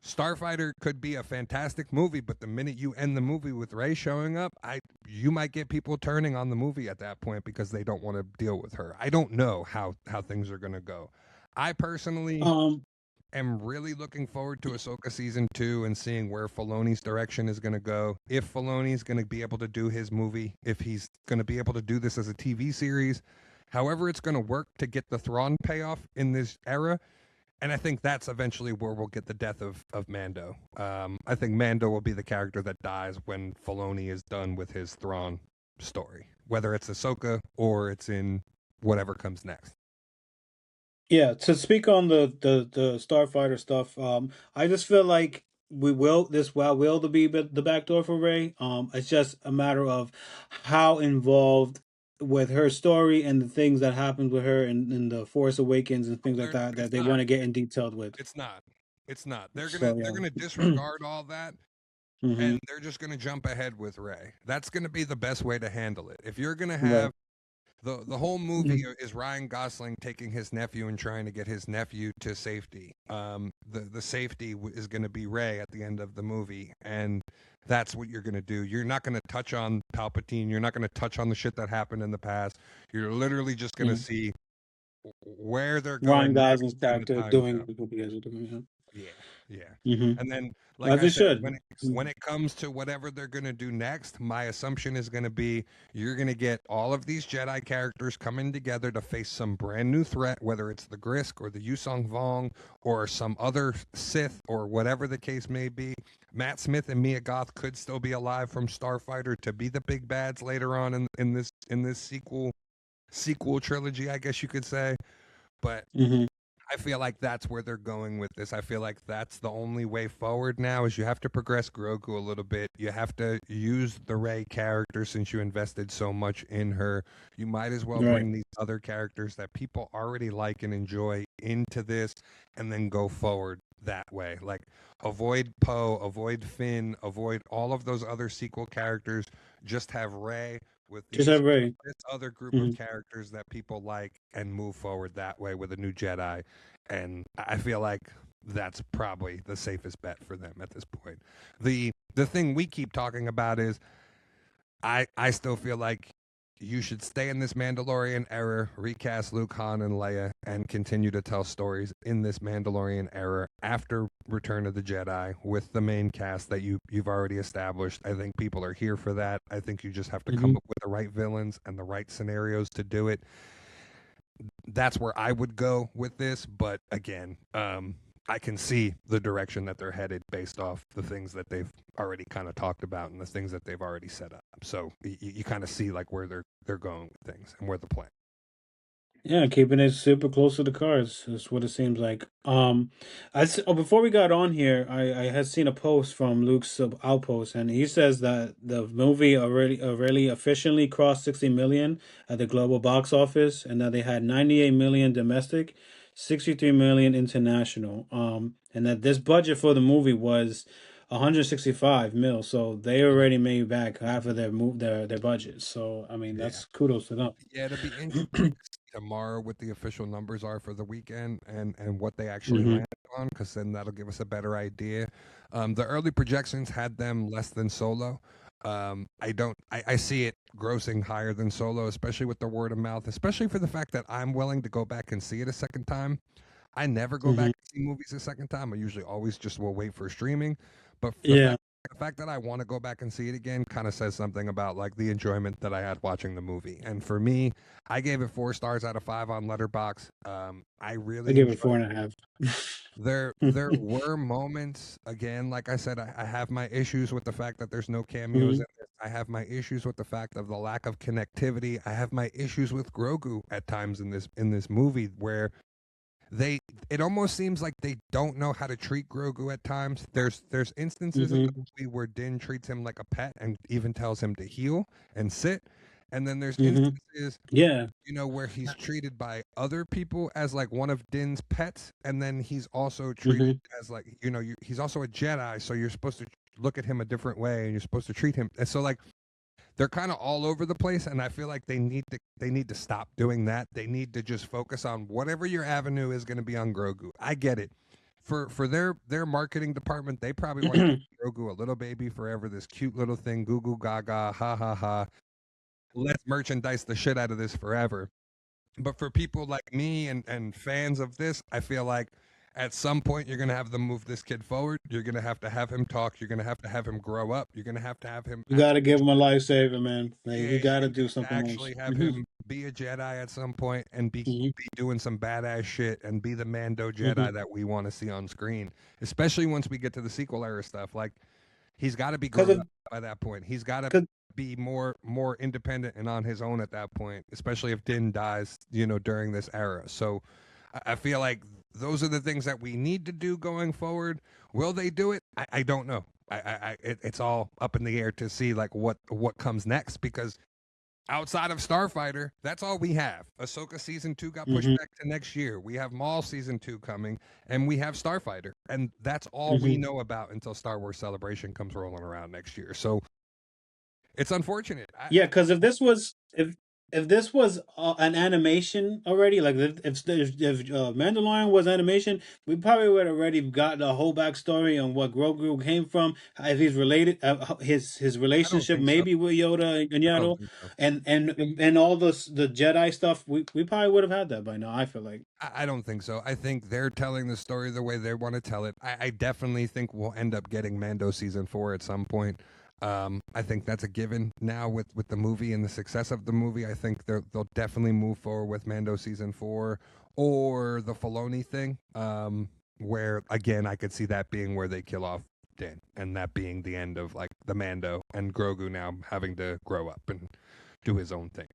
Starfighter could be a fantastic movie, but the minute you end the movie with Rey showing up, you might get people turning on the movie at that point because they don't want to deal with her. I don't know how things are going to go. I personally Um. am really looking forward to Ahsoka season 2 and seeing where Filoni's direction is going to go. If Filoni's going to be able to do his movie, if he's going to be able to do this as a TV series, however it's going to work to get the Thrawn payoff in this era. And I think that's eventually where we'll get the death of Mando. I think Mando will be the character that dies when Filoni is done with his Thrawn story, whether it's Ahsoka or it's in whatever comes next. Yeah, to speak on the Starfighter stuff, I just feel like will be the backdoor for Ray. It's just a matter of how involved with her story and the things that happened with her in the Force Awakens and things like that that It's they not. want to get in detailed with. It's not. It's not. So They're gonna yeah. disregard all that Hmm. and they're just gonna jump ahead with Ray. That's gonna be the best way to handle it. If you're gonna have Right. the whole movie is Ryan Gosling taking his nephew and trying to get his nephew to safety. The safety is going to be Ray at the end of the movie, and that's what you're going to do. You're not going to touch on Palpatine. You're not going to touch on the shit that happened in the past. You're literally just going to Mhm. see where they're Ryan going next Gosling's and the character time doing jump. what you guys are doing. Yeah, yeah. Yeah. Hmm. And then, like As I they said, should. when it comes to whatever they're gonna do next, my assumption is gonna be you're gonna get all of these Jedi characters coming together to face some brand new threat, whether it's the Grisk or the Yusong Vong or some other Sith or whatever the case may be. Matt Smith and Mia Goth could still be alive from Starfighter to be the big bads later on in this sequel trilogy, I guess you could say. But Hmm. I feel like that's where they're going with this. I feel like that's the only way forward now is you have to progress Grogu a little bit. You have to use the Rey character since you invested so much in her. You might as well Right. bring these other characters that people already like and enjoy into this and then go forward that way. Like avoid Poe, avoid Finn, avoid all of those other sequel characters. Just have Rey with Just have Ray. this other group of Hmm. characters that people like and move forward that way with a new Jedi. And I feel like that's probably the safest bet for them at this point. The thing we keep talking about is I still feel like you should stay in this Mandalorian era, recast Luke, Han, and Leia, and continue to tell stories in this Mandalorian era after Return of the Jedi with the main cast that you've already established. I think people are here for that. I think you just have to come Hmm. up with the right villains and the right scenarios to do it. That's where I would go with this, but again, I can see the direction that they're headed based off the things that they've already kind of talked about and the things that they've already set up. So you kind of see like where they're going with things and where the plan. Yeah, keeping it super close to the cards is what it seems like. Before we got on here, I had seen a post from Luke's outpost, and he says that the movie already officially crossed 60 million at the global box office, and that they had 98 million domestic, 63 million international. And that this budget for the movie was 165 mil, so they Mhm. already made back half of their budget. So I mean, Yeah. that's kudos to them. Yeah, it'll be interesting to see tomorrow what the official numbers are for the weekend and what they actually Hmm. land on, because then that'll give us a better idea. The early projections had them less than Solo. I see it grossing higher than Solo, especially with the word of mouth, especially for the fact that I'm willing to go back and see it a second time. I never go back Hmm. and see movies a second time. I usually always just will wait for streaming. But the Yeah. fact the fact that I want to go back and see it again kind of says something about like the enjoyment that I had watching the movie. And for me, I gave it 4 stars out of 5 on Letterbox. I I really give it enjoyed. 4.5. There were moments, again, like I said, I have my issues with the fact that there's no cameos Mhm, in this. I have my issues with the fact of the lack of connectivity. I have my issues with Grogu at times in this movie where they it almost seems like they don't know how to treat Grogu at times. There's instances in the mhm, movie where Din treats him like a pet and even tells him to heel and sit. And then there's mhm. instances, Yeah. where he's treated by other people as like one of Din's pets, and then he's also treated Mhm, as like, he's also a Jedi, so you're supposed to look at him a different way and you're supposed to treat him. And so like they're kind of all over the place, and I feel like they need to stop doing that. They need to just focus on whatever your avenue is going to be on Grogu. I get it. For their marketing department, they probably want to keep Grogu a little baby forever, this cute little thing, goo goo gaga, ha ha ha. Let's merchandise the shit out of this forever. But for people like me and fans of this, I feel like at some point you're gonna have to move this kid forward. You're gonna have him talk. You're gonna have him grow up. You're gonna have him You gotta give him a lifesaver, man. Like, yeah, you gotta do to something else. actually have him be a Jedi at some point and Mhm, be doing some badass shit and be the Mando mhm. Jedi that we want to see on screen. Especially once we get to the sequel era stuff. Like he's got to be Cause grown of, up by that point. He's got to cause, be more independent and on his own at that point. Especially if Din dies, during this era. So I feel like those are the things that we need to do going forward. Will they do it? I don't know. It's all up in the air to see like what comes next because outside of Starfighter, that's all we have. Ahsoka season 2 got pushed mhm, back to next year. We have Maul season 2 coming, and we have Starfighter, and that's all we mhm. know about until Star Wars Celebration comes rolling around next year. So it's unfortunate. Yeah, because if this was an animation already, like if Mandalorian was animation, we probably would already got a whole backstory on what Grogu came from, if he's related, his I don't relationship think so. maybe with Yoda and I don't Yaddle, think so. and all the Jedi stuff. We probably would have had that by now. I feel like. I don't think so. I think they're telling the story the way they want to tell it. I definitely think we'll end up getting Mando season 4 at some point. I think that's a given now with the movie and the success of the movie. I think they'll definitely move forward with Mando season 4 or the Filoni thing, where again I could see that being where they kill off Din and that being the end of like the Mando and Grogu now having to grow up and do his own thing.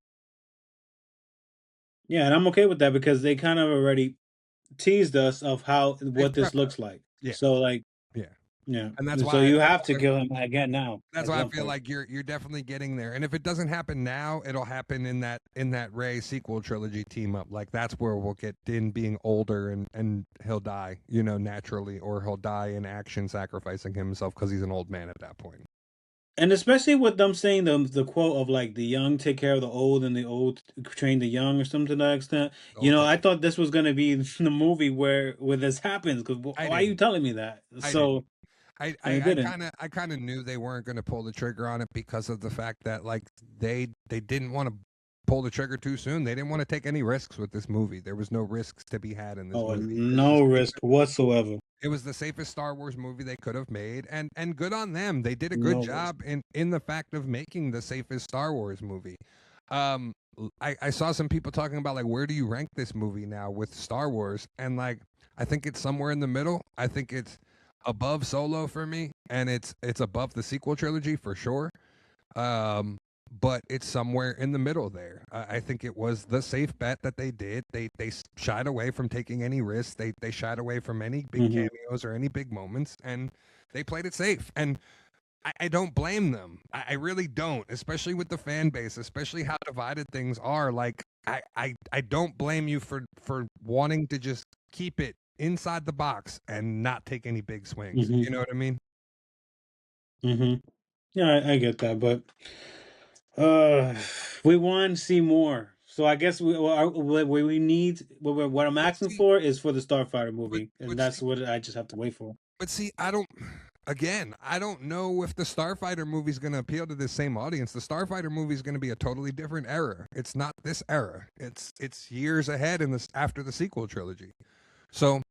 Yeah, and I'm okay with that because they kind of already teased us of how They what this prepped us. looks like. Yeah, So like, yeah, yeah, and so you have to kill him again now that's at why I some feel point. like you're definitely getting there. And if it doesn't happen now, it'll happen in that Ray sequel trilogy team up. Like that's where we'll get Din being older and he'll die, naturally, or he'll die in action, sacrificing himself because he's an old man at that point. And especially with them saying the quote of like the young take care of the old and the old train the young or something to that extent. Old take. I thought this was gonna be the movie where this happens. Because I why are you didn't. telling me that? I didn't. So I and it I didn't. kind of I kind of knew they weren't going to pull the trigger on it because of the fact that like they didn't want to pull the trigger too soon. They didn't want to take any risks with this movie. There was no risks to be had in this Oh, movie. no risk whatsoever. It was the safest Star Wars movie they could have made, and good on them. They did a good No risk. job in the fact of making the safest Star Wars movie. Um, I saw some people talking about like where do you rank this movie now with Star Wars, and like I think it's somewhere in the middle. I think it's above Solo for me, and it's above the sequel trilogy for sure. Um, but it's somewhere in the middle there. I think it was the safe bet that they did. They shied away from taking any risks. They shied away from any big Hmm. cameos or any big moments, and they played it safe. And I don't blame them. I really don't, especially with the fan base, especially how divided things are. Like I don't blame you for wanting to just keep it inside the box and not take any big swings. Hmm. You know what I mean? Hmm. Yeah, I get that, but uh, we want to see more. So I guess we need what I'm But asking see, for is for the Starfighter but movie, and but that's see, what I just have to wait for. but see, I don't. Again, I don't know if the Starfighter movie is going to appeal to the same audience. The Starfighter movie is going to be a totally different era. It's not this era. It's years ahead in this after the sequel trilogy. So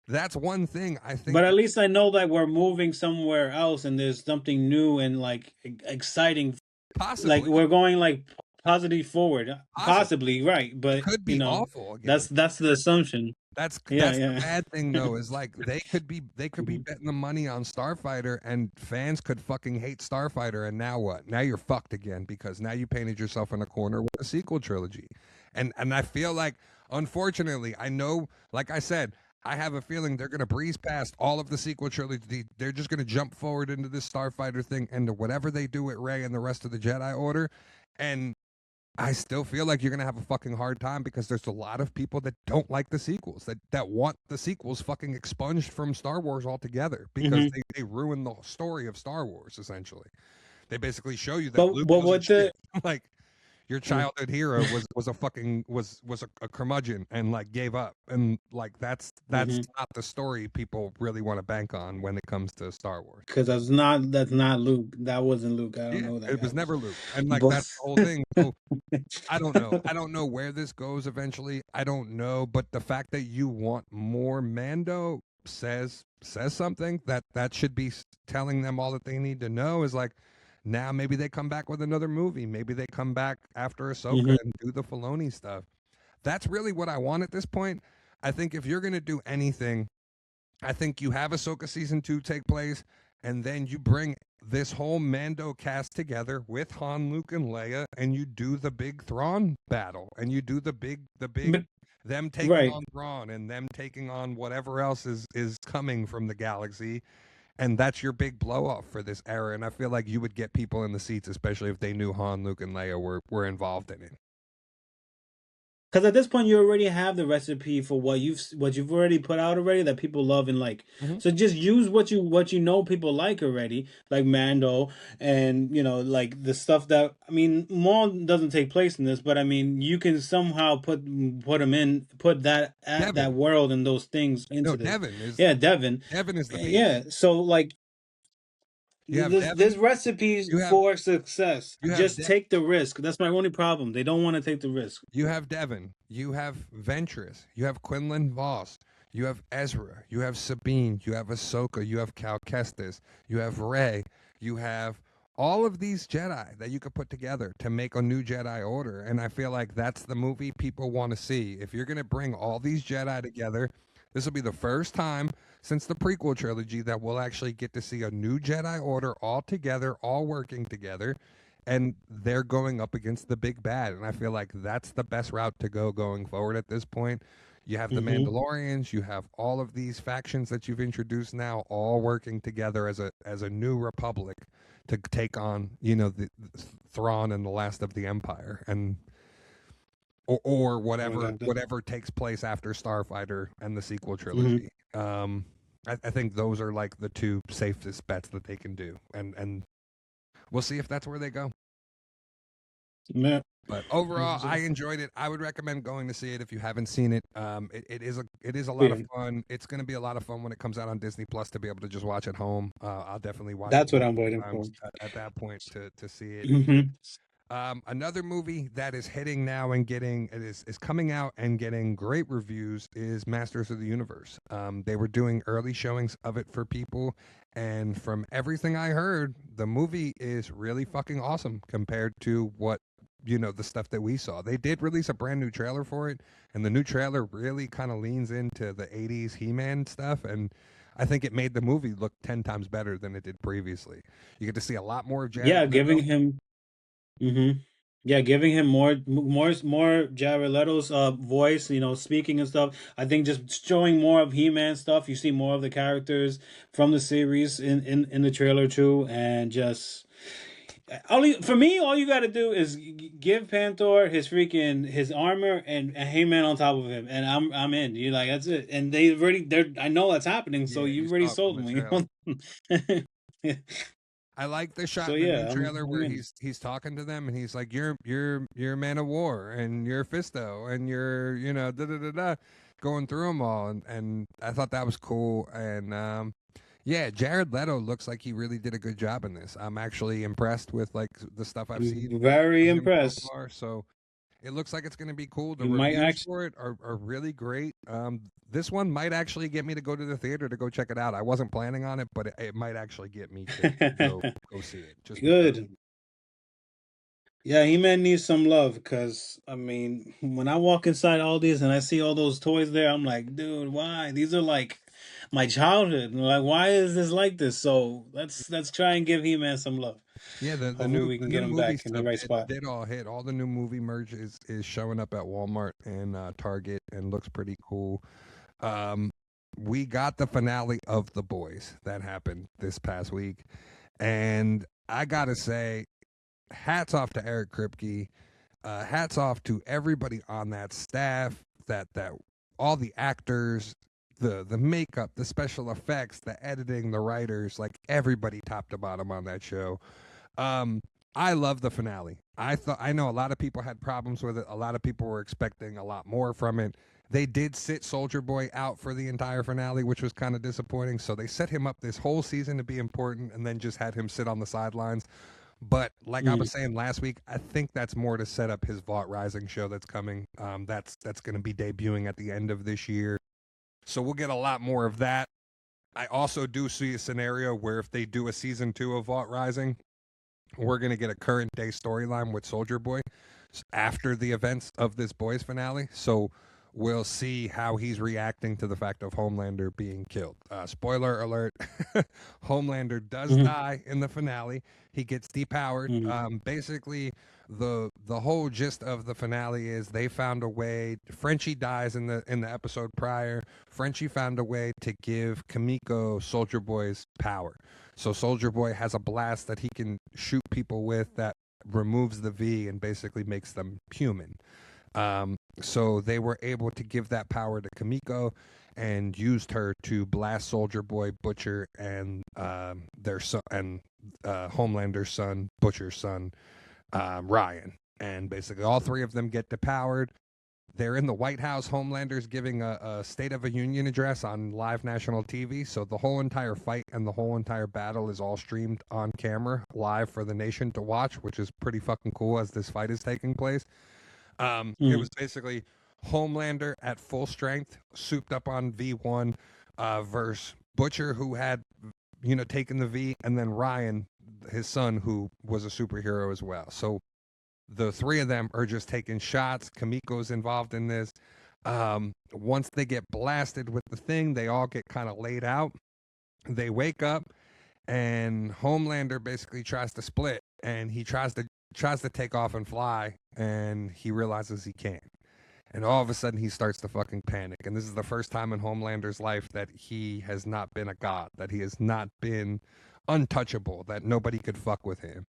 that's one thing I think But at that least I know that we're moving somewhere else, and there's something new and like exciting. Like possibly, we're going like positive forward, possibly possibly, right? it But could be awful again. that's the assumption. Yeah, That's the yeah. bad thing though, is like they could be Mhm. betting the money on Starfighter and fans could fucking hate Starfighter, and now what? Now you're fucked again because now you painted yourself in a corner with a sequel trilogy. And I feel like unfortunately, I know like I said, I have a feeling they're going to breeze past all of the sequel trilogy. They're just going to jump forward into this Starfighter thing and to whatever they do with Rey and the rest of the Jedi Order. And I still feel like you're gonna have a fucking hard time because there's a lot of people that don't like the sequels, that want the sequels fucking expunged from Star Wars altogether because Mhm. they ruin the story of Star Wars essentially. They basically show you that But Luke wasn't what shit. the Like your mm, childhood hero was a fucking was a curmudgeon and like gave up and like that's mhm. not the story people really want to bank on when it comes to Star Wars. Because that's not Luke. That wasn't Luke. I don't Yeah, know who that it guy was was. never Luke, and like But that's the whole thing. So I don't know. I don't know where this goes eventually. I don't know, but the fact that you want more Mando says something that should be telling them all that they need to know is like now maybe they come back with another movie. Maybe they come back after Ahsoka Mhm. and do the Filoni stuff. That's really what I want at this point. I think if you're going to do anything, I think you have Ahsoka season 2 take place, and then you bring this whole Mando cast together with Han, Luke, and Leia, and you do the big Thrawn battle, and you do the big But them taking right. on Thrawn and them taking on whatever else is coming from the galaxy, and that's your big blow off for this era. And I feel like you would get people in the seats, especially if they knew Han, Luke, and Leia were involved in it. Because at this point, you already have the recipe for what you've already put out already that people love and like. Mm-hmm. So just use what you know people like already, like Mando, and like the stuff that I mean, Maul doesn't take place in this, but I mean, you can somehow put that at that Devin, world and those things no, into this. Devin is Yeah, Devin. Devin is the piece. Yeah, so like You have there's Devin. recipes You have for success. you have Just take the risk. That's my only problem. They don't want to take the risk. You have Devin. You have Ventress. You have Quinlan Voss. You have Ezra. You have Sabine. You have Ahsoka. You have Cal Kestis. You have Rey. You have all of these Jedi that you could put together to make a new Jedi Order. And I feel like that's the movie people want to see. If you're going to bring all these Jedi together, this will be the first time since the prequel trilogy that we'll actually get to see a new Jedi Order all together, all working together, and they're going up against the big bad, and I feel like that's the best route to go going forward at this point. You have the Hmm. Mandalorians, you have all of these factions that you've introduced now all working together as a new republic to take on the Thrawn and the last of the Empire, and or whatever takes place after Starfighter and the sequel Mhm. trilogy. I think those are like the two safest bets that they can do, and we'll see if that's where they go. Yeah. But overall, I enjoyed it. I would recommend going to see it if you haven't seen it. It is a lot of Yeah, fun. It's going to be a lot of fun when it comes out on Disney Plus to be able to just watch at home. I'll definitely watch it that's what I'm waiting for. times at that point to see it. Hmm. Another movie that is hitting now and getting it is coming out and getting great reviews is Masters of the Universe. They were doing early showings of it for people, and from everything I heard, the movie is really fucking awesome compared to what the stuff that we saw. They did release a brand new trailer for it, and the new trailer really kind of leans into the 80s He-Man stuff, and I think it made the movie look 10 times better than it did previously. You get to see a lot more of Jared Yeah, Leto. giving him. Hmm. Yeah, giving him more Jared Leto's voice, speaking and stuff. I think just showing more of He-Man stuff. You see more of the characters from the series in the trailer too, and just only for me, all you got to do is give Panther his armor and He-Man on top of him, and I'm in. You like that's it. And I know that's happening, so Yeah, you you already saw it from sold the me. trailer. Yeah. I like the shot So in the new yeah, trailer I'm where in. he's talking to them and he's like, "You're a man of war and you're Fisto and you're da da da da," going through them all, and I thought that was cool. And yeah, Jared Leto looks like he really did a good job in this. I'm actually impressed with like the stuff I've seen Very of him so impressed. far. So It looks like it's going to be cool. The You might reviews actually. for it are really great. This one might actually get me to go to the theater to go check it out. I wasn't planning on it, but it might actually get me to go see it just because. Good. Yeah, He-Man needs some love because I mean, when I walk inside all these and I see all those toys there, I'm like, dude, why? These are like my childhood. Like, why is this like this? So let's try and give He-Man some love. Yeah, Hopefully, we can the new get him movie back in the stuff right spot. did all hit. All the new movie merch is showing up at Walmart and Target and looks pretty cool. Um, we got the finale of The Boys that happened this past week, and I gotta say, hats off to Eric Kripke. Hats off to everybody on that staff, that all the actors, the makeup, the special effects, the editing, the writers, like everybody top to bottom on that show. Um, I love the finale. I know a lot of people had problems with it. A lot of people were expecting a lot more from it. They did sit Soldier Boy out for the entire finale, which was kind of disappointing. So they set him up this whole season to be important and then just had him sit on the sidelines. But like I Mm, was saying last week, I think that's more to set up his Vault Rising show that's coming. That's going to be debuting at the end of this year. So we'll get a lot more of that. I also do see a scenario where if they do a season 2 of Vault Rising, we're going to get a current day storyline with Soldier Boy after the events of this boys finale. So we'll see how he's reacting to the fact of Homelander being killed. Spoiler alert: Homelander does mhm, die in the finale. He gets depowered. mhm, Basically, the whole gist of the finale is they found a way. Frenchie dies in the episode prior. Frenchie found a way to give Kamiko Soldier Boy's power. So Soldier Boy has a blast that he can shoot people with that removes the V and basically makes them human. So they were able to give that power to Kamiko and used her to blast Soldier Boy, Butcher, and their son and Homelander's son, Butcher's son, Ryan. And basically, all three of them get depowered. They're in the White House. Homelander's giving a State of a Union address on live national TV. So the whole entire fight and the whole entire battle is all streamed on camera live for the nation to watch, which is pretty fucking cool as this fight is taking place. It mhm. was basically Homelander at full strength, souped up on V1, versus Butcher, who had taken the V, and then Ryan, his son, who was a superhero as well. So the three of them are just taking shots. Kamiko's involved in this. Once they get blasted with the thing, they all get kind of laid out. They wake up, and Homelander basically tries to split, and he tries to take off and fly, and he realizes he can't. And all of a sudden, he starts to fucking panic. And this is the first time in Homelander's life that he has not been a god, that he has not been untouchable, that nobody could fuck with him.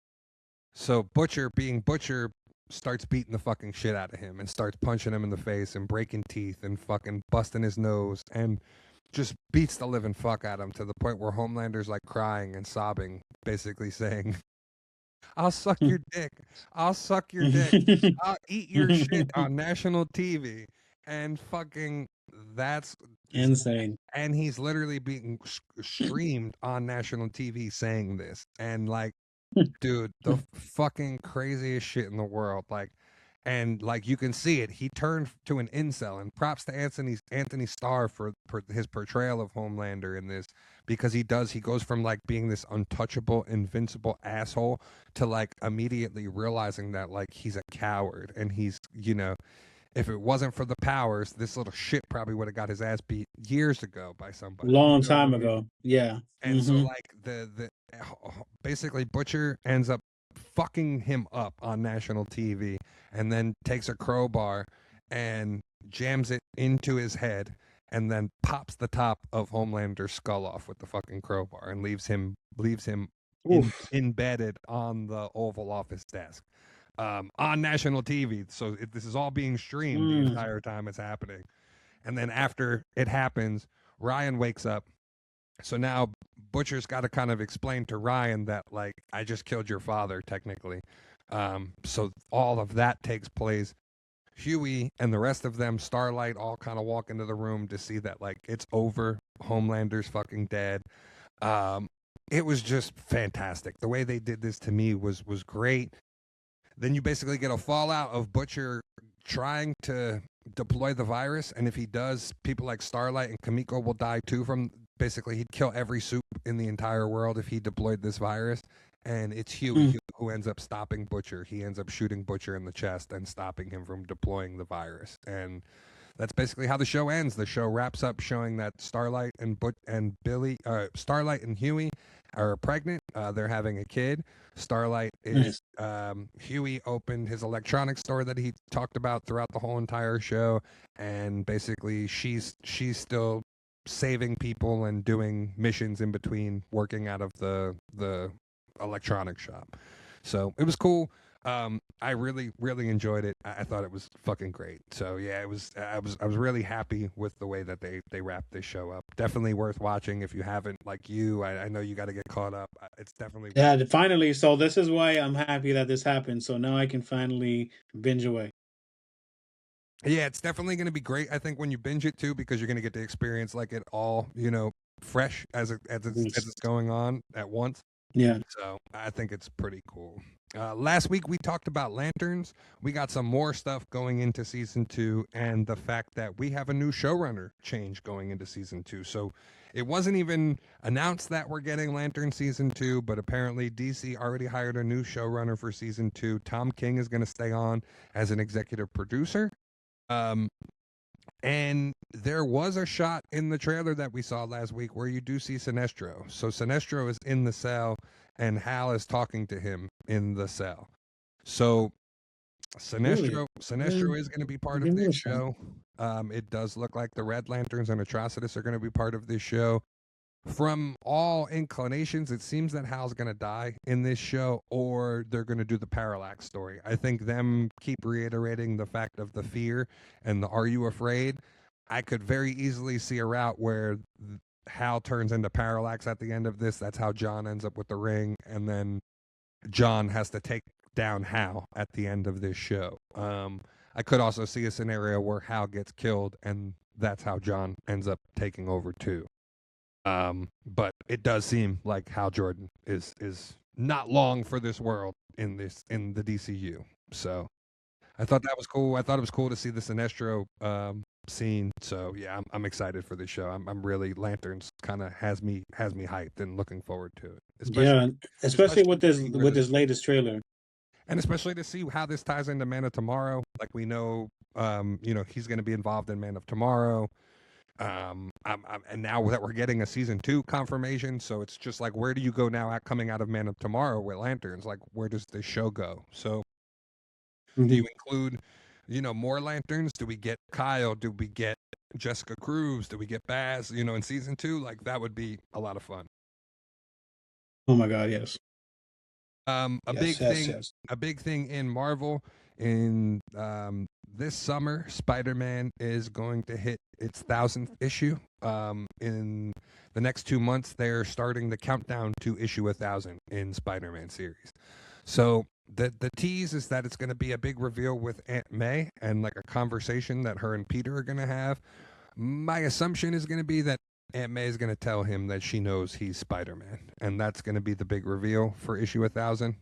So Butcher, being Butcher, starts beating the fucking shit out of him and starts punching him in the face and breaking teeth and fucking busting his nose and just beats the living fuck out of him to the point where Homelander's like crying and sobbing, basically saying, I'll suck your dick. I'll suck your dick. I'll eat your shit on national TV. And fucking that's Insane. and he's literally being streamed on national TV saying this. And like, dude, the fucking craziest shit in the world. Like, and like you can see it, he turned to an incel. And props to Anthony Starr for his portrayal of Homelander in this, because he goes from like being this untouchable, invincible asshole to like immediately realizing that like he's a coward and he's if it wasn't for the powers, this little shit probably would have got his ass beat years ago by somebody. You Long know what I time mean? ago. Yeah. And so Hmm. like the basically Butcher ends up fucking him up on national TV and then takes a crowbar and jams it into his head and then pops the top of Homelander's skull off with the fucking crowbar and leaves him Oof. embedded on the Oval Office desk. On national TV. So this is all being streamed the Mm. entire time it's happening. And then after it happens, Ryan wakes up. So now Butcher's got to kind of explain to Ryan that like I just killed your father technically. So all of that takes place. Huey and the rest of them, Starlight, all kind of walk into the room to see that like it's over. Homelander's fucking dead. Um, it was just fantastic. The way they did this to me was great. then you basically get a fallout of Butcher trying to deploy the virus, and if he does, people like Starlight and Kamiko will die too. From basically, he'd kill every soup in the entire world if he deployed this virus. And it's Huey who ends up stopping Butcher. He ends up shooting Butcher in the chest and stopping him from deploying the virus. And that's basically how the show ends. The show wraps up showing that Starlight and Starlight and Huey are pregnant. They're having a kid. Starlight is Huey opened his electronics store that he talked about throughout the whole entire show, and basically she's still saving people and doing missions in between working out of the electronics shop. So it was cool. I really enjoyed it. I thought it was fucking great. So yeah, it was. I was really happy with the way that they wrapped this show up. Definitely worth watching if you haven't. Like you, I know you got to get caught up. It's definitely Yeah, finally. So this is why I'm happy that this happened. So now I can finally binge away. Yeah, it's definitely going to be great. I think when you binge it too, because you're going to get to experience like it all, you know, fresh as it's going on at once. Yeah. So I think it's pretty cool. Last week we talked about lanterns. We got some more stuff going into season 2, and the fact that we have a new showrunner change going into season 2. So it wasn't even announced that we're getting Lantern season 2, but apparently DC already hired a new showrunner for season 2. Tom King is going to stay on as an executive producer. And there was a shot in the trailer that we saw last week where you do see Sinestro. So Sinestro is in the cell, and Hal is talking to him in the cell. So Sinestro is going to be part of this show. It does look like the Red Lanterns and Atrocitus are going to be part of this show. From all inclinations, it seems that Hal's going to die in this show, or they're going to do the Parallax story. I think them keep reiterating the fact of the fear and the "Are you afraid?" I could very easily see a route where Hal turns into Parallax at the end of this. That's how John ends up with the ring, and then John has to take down Hal at the end of this show. I could also see a scenario where Hal gets killed, and that's how John ends up taking over too. But it does seem like Hal Jordan is not long for this world in the DCU. So I thought that was cool. I thought it was cool to see the Sinestro scene. So yeah, I'm excited for this show. I'm really Lanterns kind of has me hyped and looking forward to it. Especially with this latest trailer. And especially to see how this ties into Man of Tomorrow. Like we know, he's going to be involved in Man of Tomorrow. And now that we're getting a season 2 confirmation, so it's just like, where do you go now coming out of Man of Tomorrow with Lanterns? Like, where does this show go? So do you include, more Lanterns? Do we get Kyle? Do we get Jessica Cruz? Do we get Baz, in season 2? Like, that would be a lot of fun. Oh my God, yes. A big thing in Marvel in this summer, Spider-Man is going to hit its 1,000th issue. In the next 2 months, they're starting the countdown to issue 1,000 in Spider-Man series. So the tease is that it's going to be a big reveal with Aunt May and like a conversation that her and Peter are going to have. My assumption is going to be that Aunt May is going to tell him that she knows he's Spider-Man, and that's going to be the big reveal for issue 1,000.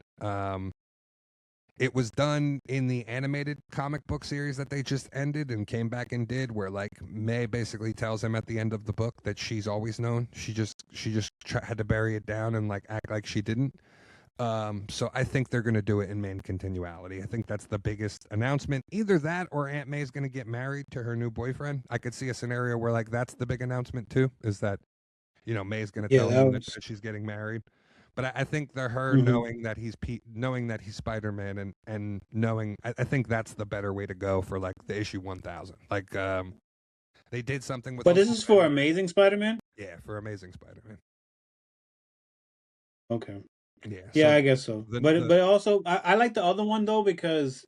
It was done in the animated comic book series that they just ended and came back and did, where like May basically tells him at the end of the book that she's always known. She just had to bury it down and like act like she didn't. So I think they're going to do it in main continuality. I think that's the biggest announcement. Either that or Aunt May's going to get married to her new boyfriend. I could see a scenario where like that's the big announcement too, is that, May's going to tell him that she's getting married. But I think that her knowing that he's Spider-Man and knowing, I think that's the better way to go for like the issue 1,000. Like they did something with. But this is for Amazing Spider-Man. Yeah, for Amazing Spider-Man. Okay. Yeah. Yeah, so I guess so. But also, I like the other one though because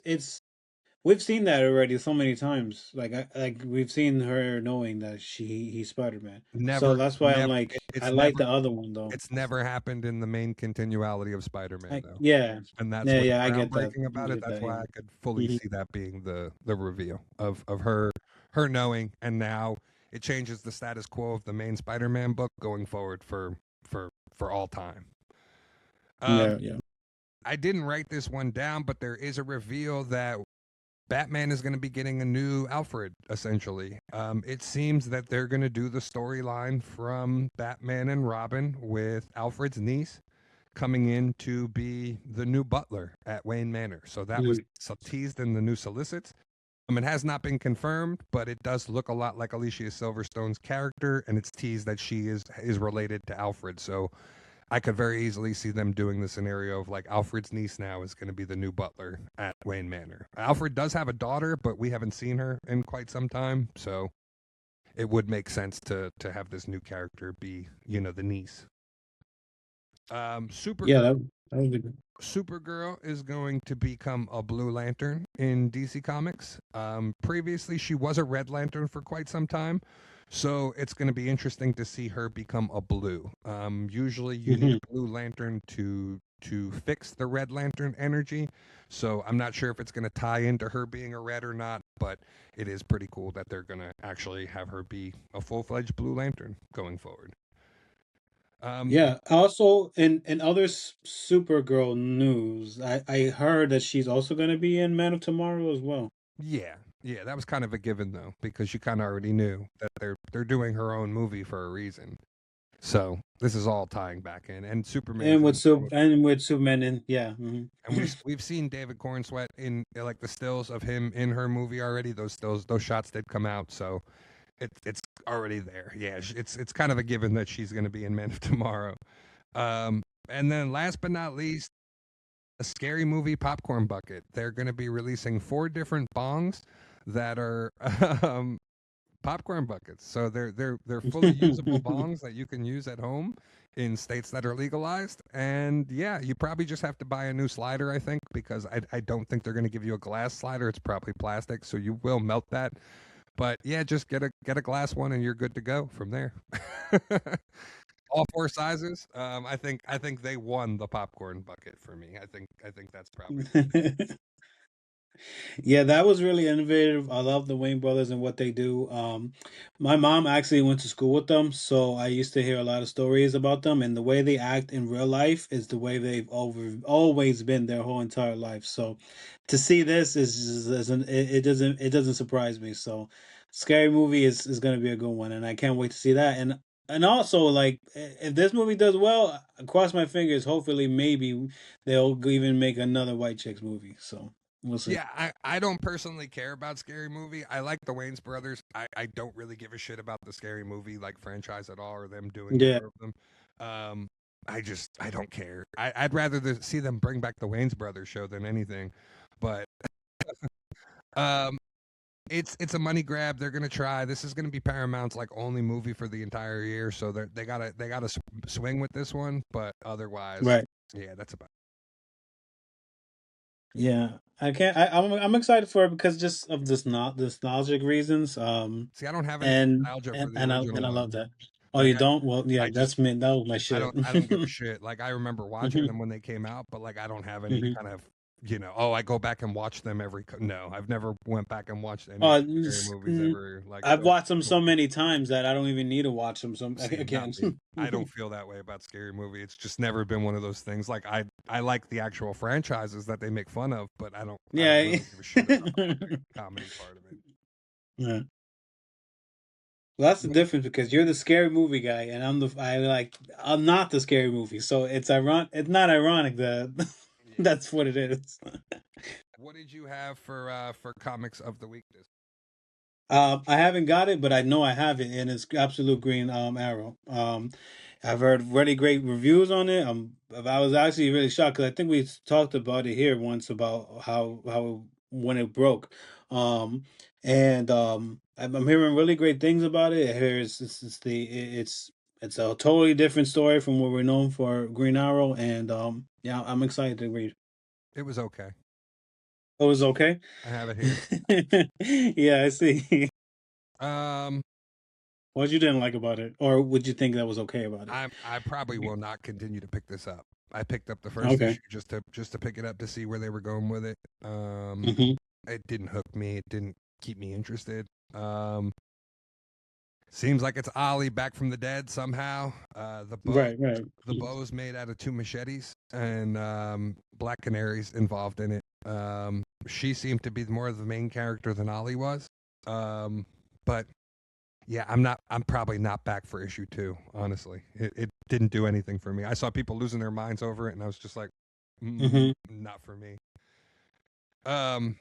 we've seen that already so many times. Like we've seen her knowing that he's Spider-Man. So that's why I'm like, I like the other one though. It's never happened in the main continuality of Spider-Man though. Yeah, and that's what's I get that. about it. That's why I could fully see that being the reveal of her knowing, and now it changes the status quo of the main Spider-Man book going forward for all time. Yeah. I didn't write this one down, but there is a reveal that Batman is going to be getting a new Alfred, essentially. It seems that they're going to do the storyline from Batman and Robin with Alfred's niece coming in to be the new butler at Wayne Manor. So that was teased in the new solicits. It has not been confirmed, but it does look a lot like Alicia Silverstone's character, and it's teased that she is related to Alfred. So I could very easily see them doing the scenario of like Alfred's niece now is going to be the new butler at Wayne Manor. Alfred does have a daughter, but we haven't seen her in quite some time, so it would make sense to have this new character be, the niece. Yeah, Supergirl. that would be good. Supergirl is going to become a Blue Lantern in DC Comics. Previously, she was a Red Lantern for quite some time, so it's going to be interesting to see her become a Blue. Usually, you need a Blue Lantern to fix the Red Lantern energy. So I'm not sure if it's going to tie into her being a Red or not, but it is pretty cool that they're going to actually have her be a full-fledged Blue Lantern going forward. Yeah. Also, in other Supergirl news, I heard that she's also going to be in Man of Tomorrow as well. Yeah, that was kind of a given though, because you kind of already knew that they're doing her own movie for a reason. So this is all tying back in, and Superman's in the And with Superman in, yeah. and we've seen David Cornsweet in like the stills of him in her movie already. Those stills, those shots did come out, so it's already there. Yeah, it's kind of a given that she's going to be in Man of Tomorrow. And then last but not least, a scary movie popcorn bucket. They're going to be releasing 4 different bongs that are popcorn buckets. So they're fully usable bongs that you can use at home in states that are legalized. And yeah, you probably just have to buy a new slider, I think, because I don't think they're going to give you a glass slider. It's probably plastic, so you will melt that. But yeah, just get a glass one and you're good to go from there. All 4 sizes. I think they won the popcorn bucket for me. I think that's probably. Yeah, that was really innovative. I love the Wayne brothers and what they do. My mom actually went to school with them, so I used to hear a lot of stories about them. And the way they act in real life is the way they've always been their whole entire life. So to see this it doesn't surprise me. So Scary Movie is going to be a good one, and I can't wait to see that. And also, like, if this movie does well, I cross my fingers. Hopefully, maybe they'll even make another White Chicks movie. So we'll see. Yeah, I don't personally care about Scary Movie. I like the Wayne's brothers. I don't really give a shit about the Scary Movie like franchise at all, or them doing Yeah. more of them. I don't care. I'd rather see them bring back the Wayne's brothers show than anything. But um, it's a money grab. They're gonna try. This is gonna be Paramount's like only movie for the entire year, so they gotta swing with this one. But otherwise, Right. yeah, that's about. Yeah. I can't. I'm excited for it because just of this not nostalgic reasons. See, I don't have any And nostalgia for and the and I original and I one. love that. Oh, Like you don't? Well, yeah. I just That's me. That was my I shit. don't give a shit. Like I remember watching them when they came out, but like I don't have any kind of I go back and watch them no, I've never went back and watched any of Oh, the scary movies ever. Like I I've don't. watched them so many times that I don't even need to watch them some See, not again. me. I don't feel that way about scary movie. It's just never been one of those things. Like I like the actual franchises that they make fun of, but I don't Yeah. really give a shit about the comedy part of it. Yeah. Well, that's the What did difference because you're the scary movie guy, and I'm not the scary movie. So it's ironic. It's not ironic that yeah. that's what it is. What did you have for comics of the week this? I haven't got it, but I know I have it, and it's Absolute Green Arrow. I've heard really great reviews on it. I was actually really shocked because I think we talked about it here once about how when it broke, um, and I'm hearing really great things about it. I hear it's a totally different story from what we're known for Green Arrow, and yeah, I'm excited to read. It was okay. It was okay. I have it here. Yeah, I see. Um, What you didn't like about it, or would you think that was okay about it? I probably will not continue to pick this up. I picked up the first Okay. issue just to pick it up to see where they were going with it. Hmm. It didn't hook me. It didn't keep me interested. Um, Seems like it's Ollie back from the dead somehow. Right, right. The bow is made out of two machetes, and Black Canary's involved in it. She seemed to be more of the main character than Ollie was. But yeah, I'm probably not back for issue 2. Honestly, it didn't do anything for me. I saw people losing their minds over it, and I was just like, not for me. Um,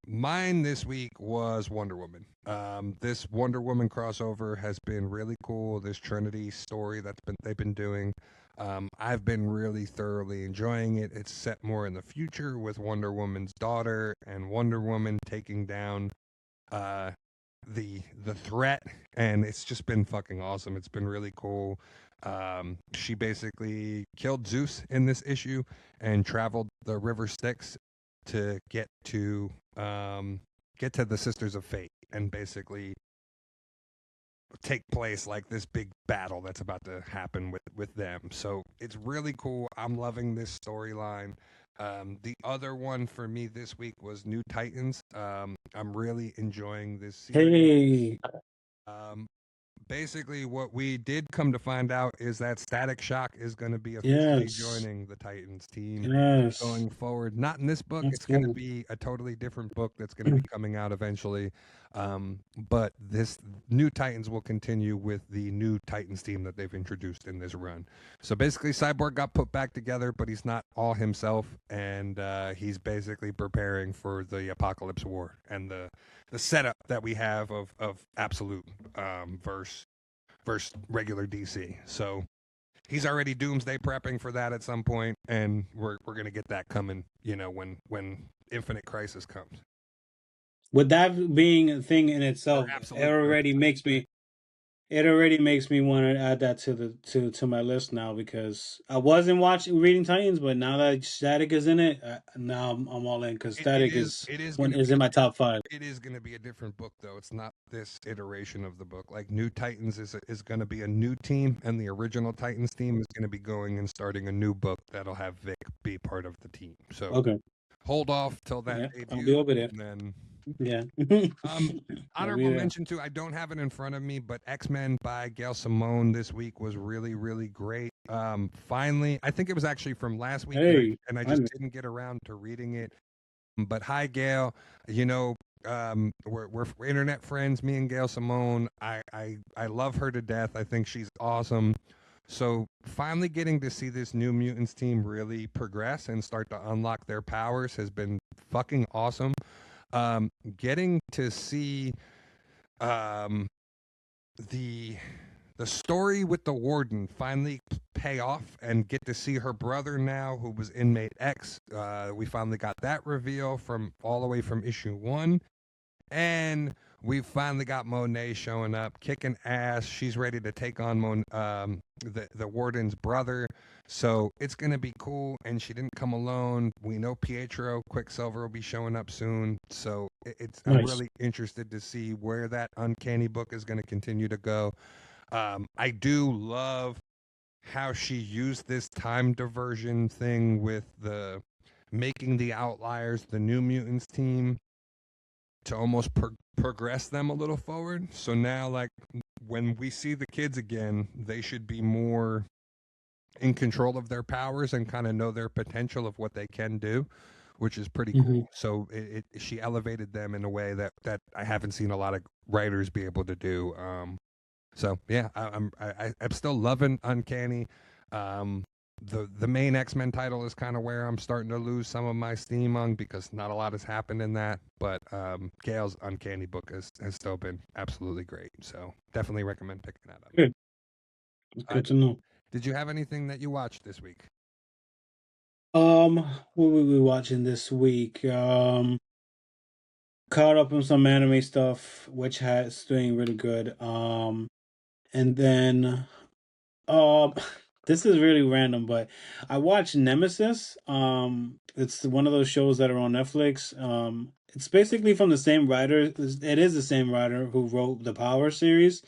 Mine this week was Wonder Woman. This Wonder Woman crossover has been really cool. This Trinity story they've been doing. I've been really thoroughly enjoying it. It's set more in the future with Wonder Woman's daughter and Wonder Woman taking down uh, the threat, and it's just been fucking awesome. It's been really cool. She basically killed Zeus in this issue and traveled the River Styx to get to the Sisters of Fate and basically take place like this big battle that's about to happen with them. So it's really cool. I'm loving this storyline. The other one for me this week was New Titans. I'm really enjoying this series. Hey, Um, Basically, what we did come to find out is that Static Shock is going to be officially yes, joining the Titans team yes. going forward. Not in this book. That's It's going to cool. be a totally different book that's going to be coming out eventually. But this new Titans will continue with the new Titans team that they've introduced in this run. So basically, Cyborg got put back together, but he's not all himself, and he's basically preparing for the Apocalypse War and the setup that we have of Absolute versus regular DC. So he's already doomsday prepping for that at some point, and we're gonna get that coming. You know, when Infinite Crisis comes. With that being a thing in Or itself, Absolute Crisis. it already makes me want to add that to the to my list now, because I wasn't watching reading Titans, but now that Static is in it, now I'm all in, because Static is It is one gonna is in be my top 5. it is going to be a different book though. It's not this iteration of the book. Like New Titans is going to be a new team, and the original Titans team is going to be going and starting a new book that'll have Vic be part of the team. So Okay, hold off till that yeah, I'll be debut, over there. and then Yeah, I'll be honorable there. mention too. I don't have it in front of me, but X-Men by Gail Simone this week was really, really great. Finally, I think it was actually from last week, Hey, and I just finally. didn't get around to reading it. But hi, Gail. You know, we're internet friends, me and Gail Simone. I love her to death. I think she's awesome. So finally getting to see this New Mutants team really progress and start to unlock their powers has been fucking awesome. Getting to see um, the the story with the warden finally pay off and get to see her brother now, who was inmate X. We finally got that reveal from all the way from issue 1, and we finally got Monet showing up, kicking ass. She's ready to take on the warden's brother. So it's gonna be cool. And she didn't come alone. We know Pietro Quicksilver will be showing up soon. So I'm Nice. really interested to see where that Uncanny book is going to continue to go. I do love how she used this time diversion thing with the making the Outliers the New Mutants team to almost progress them a little forward. So now, like, when we see the kids again, they should be more in control of their powers and kind of know their potential of what they can do, which is pretty Hmm. cool. So she elevated them in a way that I haven't seen a lot of writers be able to do. So yeah, I'm still loving Uncanny. Um, the main X-Men title is kind of where I'm starting to lose some of my steam on, because not a lot has happened in that. But Gail's Uncanny book has still been absolutely great. So definitely recommend picking that up. Good. Uh, Good to know. did you have anything that you watched this week? Um, what were we watching this week? Caught up on some anime stuff, which has doing really good. And then um, this is really random, but I watched Nemesis. It's one of those shows that are on Netflix. It's basically from the same writer. It is the same writer who wrote the Power series.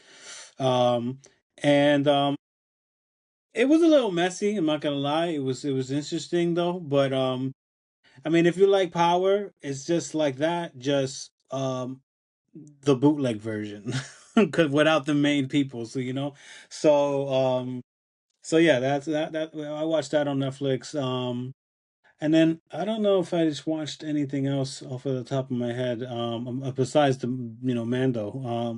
Um, and it was a little messy. I'm not gonna lie. It was interesting though, but I mean, if you like Power, it's just like that, just the bootleg version. because without the main people. So so yeah, that I watched that on Netflix. And then I don't know if I just watched anything else off of the top of my head, besides the Mando.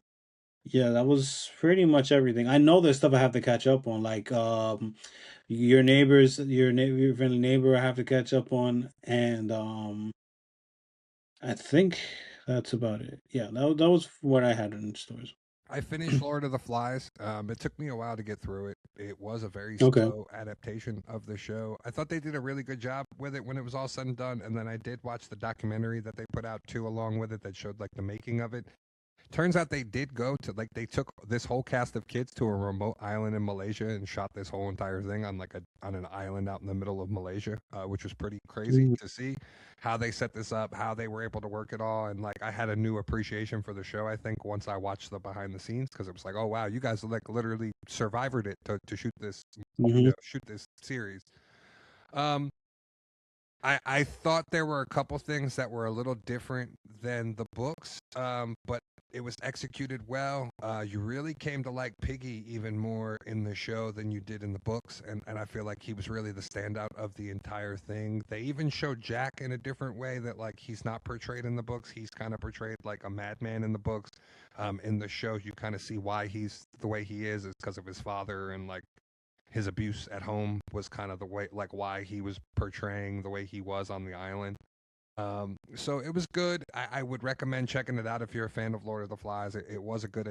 Yeah, that was pretty much everything. I know there's stuff I have to catch up on, like your friendly neighbor, I have to catch up on, and I think that's about it. Yeah, that was what I had in stores. I finished Lord of the Flies. It took me a while to get through it. It was a very Okay. slow adaptation of the show. I thought they did a really good job with it when it was all said and done. And then I did watch the documentary that they put out too, along with it, that showed like the making of it. Turns out they did go to like they took this whole cast of kids to a remote island in Malaysia and shot this whole entire thing on like on an island out in the middle of Malaysia, which was pretty crazy Mm. to see how they set this up, how they were able to work it all, and like I had a new appreciation for the show. I think once I watched the behind the scenes because it was like, oh wow, you guys like literally survived it to shoot this, Mhm. shoot this series. Um, I thought there were a couple things that were a little different than the books, but it was executed well. You really came to like Piggy even more in the show than you did in the books, and I feel like he was really the standout of the entire thing. They even showed Jack in a different way that like he's not portrayed in the books. He's kind of portrayed like a madman in the books. In the show, you kind of see why he's the way he is because of his father and like his abuse at home was kind of the way, like why he was portraying the way he was on the island. So it was good. I would recommend checking it out if you're a fan of Lord of the Flies. It was a good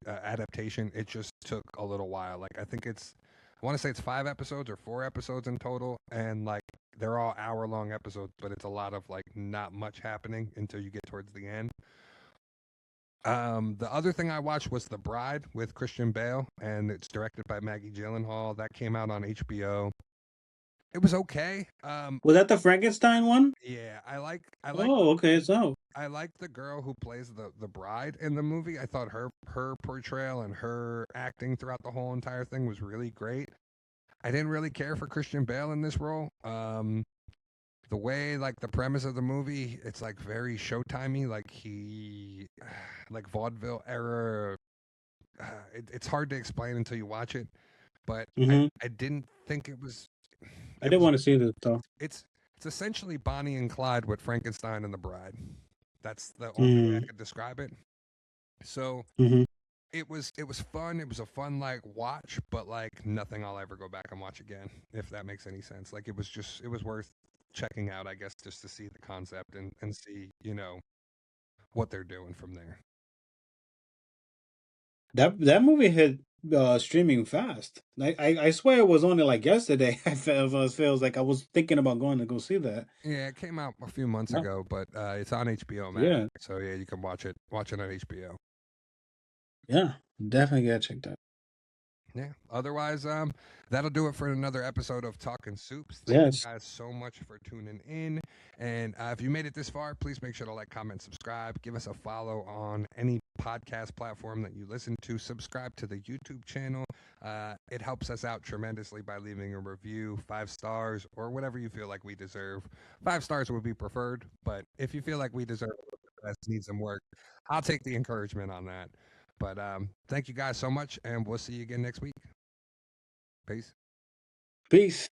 adaptation. It just took a little while. Like I think I want to say it's 5 episodes or 4 episodes in total, and like they're all hour-long episodes, but it's a lot of like not much happening until you get towards the end. The other thing I watched was The Bride with Christian Bale, and it's directed by Maggie Gyllenhaal. That came out on HBO. It was okay. Was that the Frankenstein one? Yeah, I like Oh, okay. So. I like the girl who plays the bride in the movie. I thought her portrayal and her acting throughout the whole entire thing was really great. I didn't really care for Christian Bale in this role. The way like the premise of the movie, it's like very Showtimey, like he like vaudeville era. It's hard to explain until you watch it, but Hmm. I didn't think it was. I It didn't was want to see this though. it's it's essentially Bonnie and Clyde with Frankenstein and the Bride. That's the only way I Mm-hmm. could describe it. So Mm-hmm. it was fun. It was a fun like watch, but like nothing I'll ever go back and watch again, if that makes any sense. Like it was worth checking out, I guess, just to see the concept and see what they're doing from there. That movie hit streaming fast. I swear it was only like yesterday. Feels like I was thinking about going to go see that. Yeah, it came out a few months No. ago, but it's on HBO Max, Yeah, so yeah, you can watch it on HBO. yeah, definitely gotta check that. Yeah. Otherwise, that'll do it for another episode of Talking Soups. Thank you Yes, guys so much for tuning in. And if you made it this far, please make sure to like, comment, subscribe. Give us a follow on any podcast platform that you listen to. Subscribe to the YouTube channel. It helps us out tremendously by leaving a review, 5 stars, or whatever you feel like we deserve. 5 stars would be preferred, but if you feel like we deserve it, need some work, I'll take the encouragement on that. But thank you guys so much, and we'll see you again next week. Peace. peace.